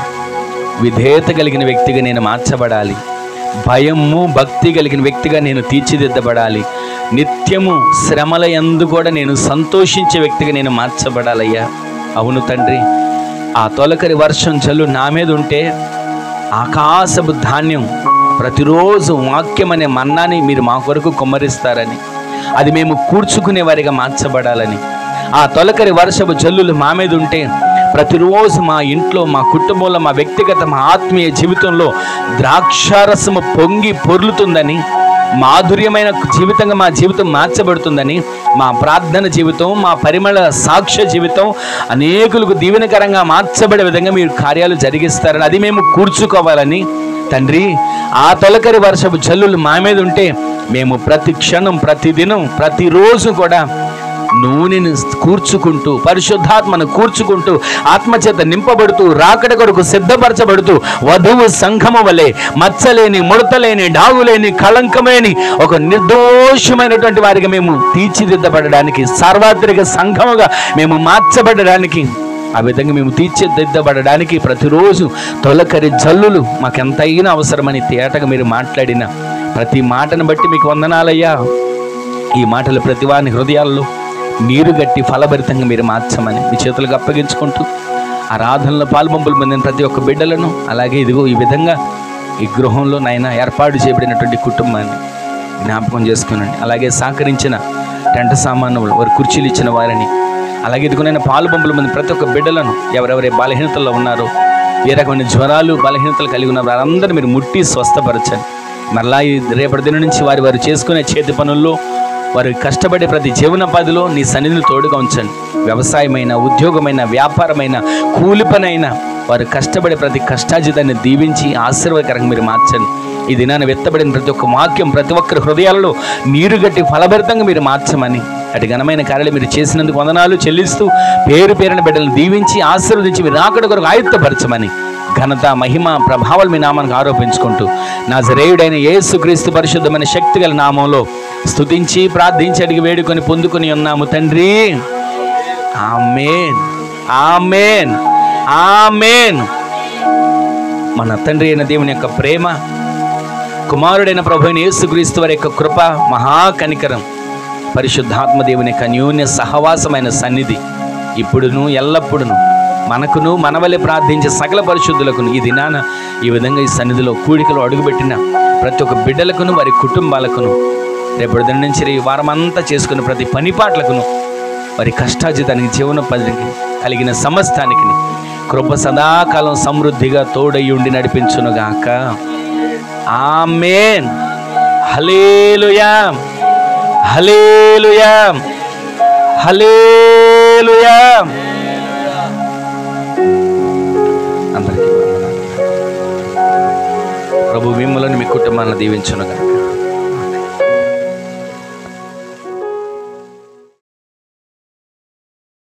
A: విధేయత కలిగిన వ్యక్తిగా నేను మార్చబడాలి, భయము భక్తి కలిగిన వ్యక్తిగా నేను తీర్చిదిద్దబడాలి, నిత్యము శ్రమల యందు కూడా నేను సంతోషించే వ్యక్తిగా నేను మార్చబడాలయ్యా. అవును తండ్రి, ఆ తొలకరి వర్షం జల్లు నా మీద ఉంటే ఆకాశపు ధాన్యం ప్రతిరోజు వాక్యం అనే మన్నాని మీరు మా కొరకు కుమ్మరిస్తారని, అది మేము కూర్చుకునే వారిగా మార్చబడాలని, ఆ తొలకరి వర్షపు జల్లులు మా మీద ఉంటే ప్రతిరోజు మా ఇంట్లో, మా కుటుంబంలో, మా వ్యక్తిగత, మా ఆత్మీయ జీవితంలో ద్రాక్షారసము పొంగి పొర్లుతుందని, మాధుర్యమైన జీవితంగా మా జీవితం మార్చబడుతుందని, మా ప్రార్థన జీవితం, మా పరిమళ సాక్ష్య జీవితం అనేకులకు దీవెనకరంగా మార్చబడే విధంగా మీరు కార్యాలు జరిగిస్తారని, అది మేము కూర్చుకోవాలని తండ్రి, ఆ తొలకరి వర్షపు జల్లులు మా మీద ఉంటే మేము ప్రతి క్షణం, ప్రతిదినం, ప్రతిరోజు కూడా నూనెను కూర్చుకుంటూ, పరిశుద్ధాత్మను కూర్చుకుంటూ, ఆత్మచేత నింపబడుతూ, రాకడ కొరకు సిద్ధపరచబడుతూ, వధువు సంఘము వలె మచ్చలేని, ముడతలేని, డాగులేని, కళంకమేని ఒక నిర్దోషమైనటువంటి వారికి మేము తీర్చిదిద్దబడడానికి, సార్వత్రిక సంఘముగా మేము మార్చబడడానికి, ఆ విధంగా మేము తీర్చిదిద్దబడడానికి ప్రతిరోజు తొలకరి జల్లులు మాకెంతైనా అవసరమని తేటగా మీరు మాట్లాడిన ప్రతి మాటను బట్టి మీకు వందనాలయ్యా. ఈ మాటలు ప్రతి వారి హృదయాల్లో నీరు గట్టి ఫలభరితంగా మీరు మార్చమని మీ చేతులకు అప్పగించుకుంటూ, ఆరాధనలో పాల్పంపులు పొందిన ప్రతి ఒక్క బిడ్డలను, అలాగే ఇదిగో ఈ విధంగా ఈ గృహంలో నాయన ఏర్పాటు చేయబడినటువంటి కుటుంబాన్ని జ్ఞాపకం చేసుకునండి. అలాగే సహకరించిన టెంట సామాన్యులు, వారి కుర్చీలు ఇచ్చిన వారిని, అలాగే ఇదిగో నేను పాల్పంపులు పొందిన ప్రతి ఒక్క బిడ్డలను, ఎవరెవరే బలహీనతల్లో ఉన్నారో, ఏ రకమైన జ్వరాలు బలహీనతలు కలిగి ఉన్నారు, వారందరూ మీరు ముట్టి స్వస్థపరచండి. మరలా ఈ రేపటి దిన నుంచి వారు చేసుకునే చేతి పనుల్లో, వారు కష్టపడే ప్రతి జీవనోపాధిలో నీ సన్నిధిని తోడుగా ఉంచండి. వ్యవసాయమైన, ఉద్యోగమైన, వ్యాపారమైన, కూలి పనైనా వారు కష్టపడే ప్రతి కష్టాజితాన్ని దీవించి ఆశీర్వాదకరంగా మీరు మార్చండి. ఈ దినాన్ని వెత్తబడిన ప్రతి ఒక్క వాక్యం ప్రతి ఒక్కరి హృదయాలలో నీరుగట్టి ఫలభరితంగా మీరు మార్చమని, అటు ఘనమైన కార్యాలు మీరు చేసినందుకు వందనాలు చెల్లిస్తూ, పేరు పేరున బిడ్డలను దీవించి ఆశీర్వదించి మీరు రాకడ కొరకు ఆయుత్తపరచమని, ఘనత, మహిమ, ప్రభావాలు మీ నామానికి ఆరోపించుకుంటూ, నజరేయుడైన యేసుక్రీస్తు పరిశుద్ధమైన శక్తిగల నామంలో స్తుతించి ప్రార్థించి అడిగి వేడుకొని పొందుకొని ఉన్నాము తండ్రి. ఆమేన్, ఆమేన్, ఆమేన్. మన తండ్రి అయిన దేవుని యొక్క ప్రేమ, కుమారుడైన ప్రభువైన యేసుక్రీస్తు వారి యొక్క కృప, మహాకనికరం, పరిశుద్ధాత్మ దేవుని యొక్క అన్యోన్య సహవాసమైన సన్నిధి ఇప్పుడును ఎల్లప్పుడును మనకును, మనవలే ప్రార్థించే సకల పరిశుద్ధులకును, ఈ దినాన ఈ విధంగా ఈ సన్నిధిలో కూడికలో అడుగుపెట్టిన ప్రతి ఒక్క బిడ్డలకును, వారి కుటుంబాలకును, రేపటి దిన నుంచి ఈ వారమంతా చేసుకున్న ప్రతి పనిపాట్లకును, వారి కష్టాజితానికి, జీవనోపాధికి కలిగిన సమస్తానికి కృప సదాకాలం సమృద్ధిగా తోడయ్యుండి నడిపించునుగాక. ఆమేన్. హల్లెలూయా, హల్లెలూయా, హల్లెలూయా. అందరికీ ప్రభు మిమ్మల్ని, మీ కుటుంబాలను దీవించునుగా.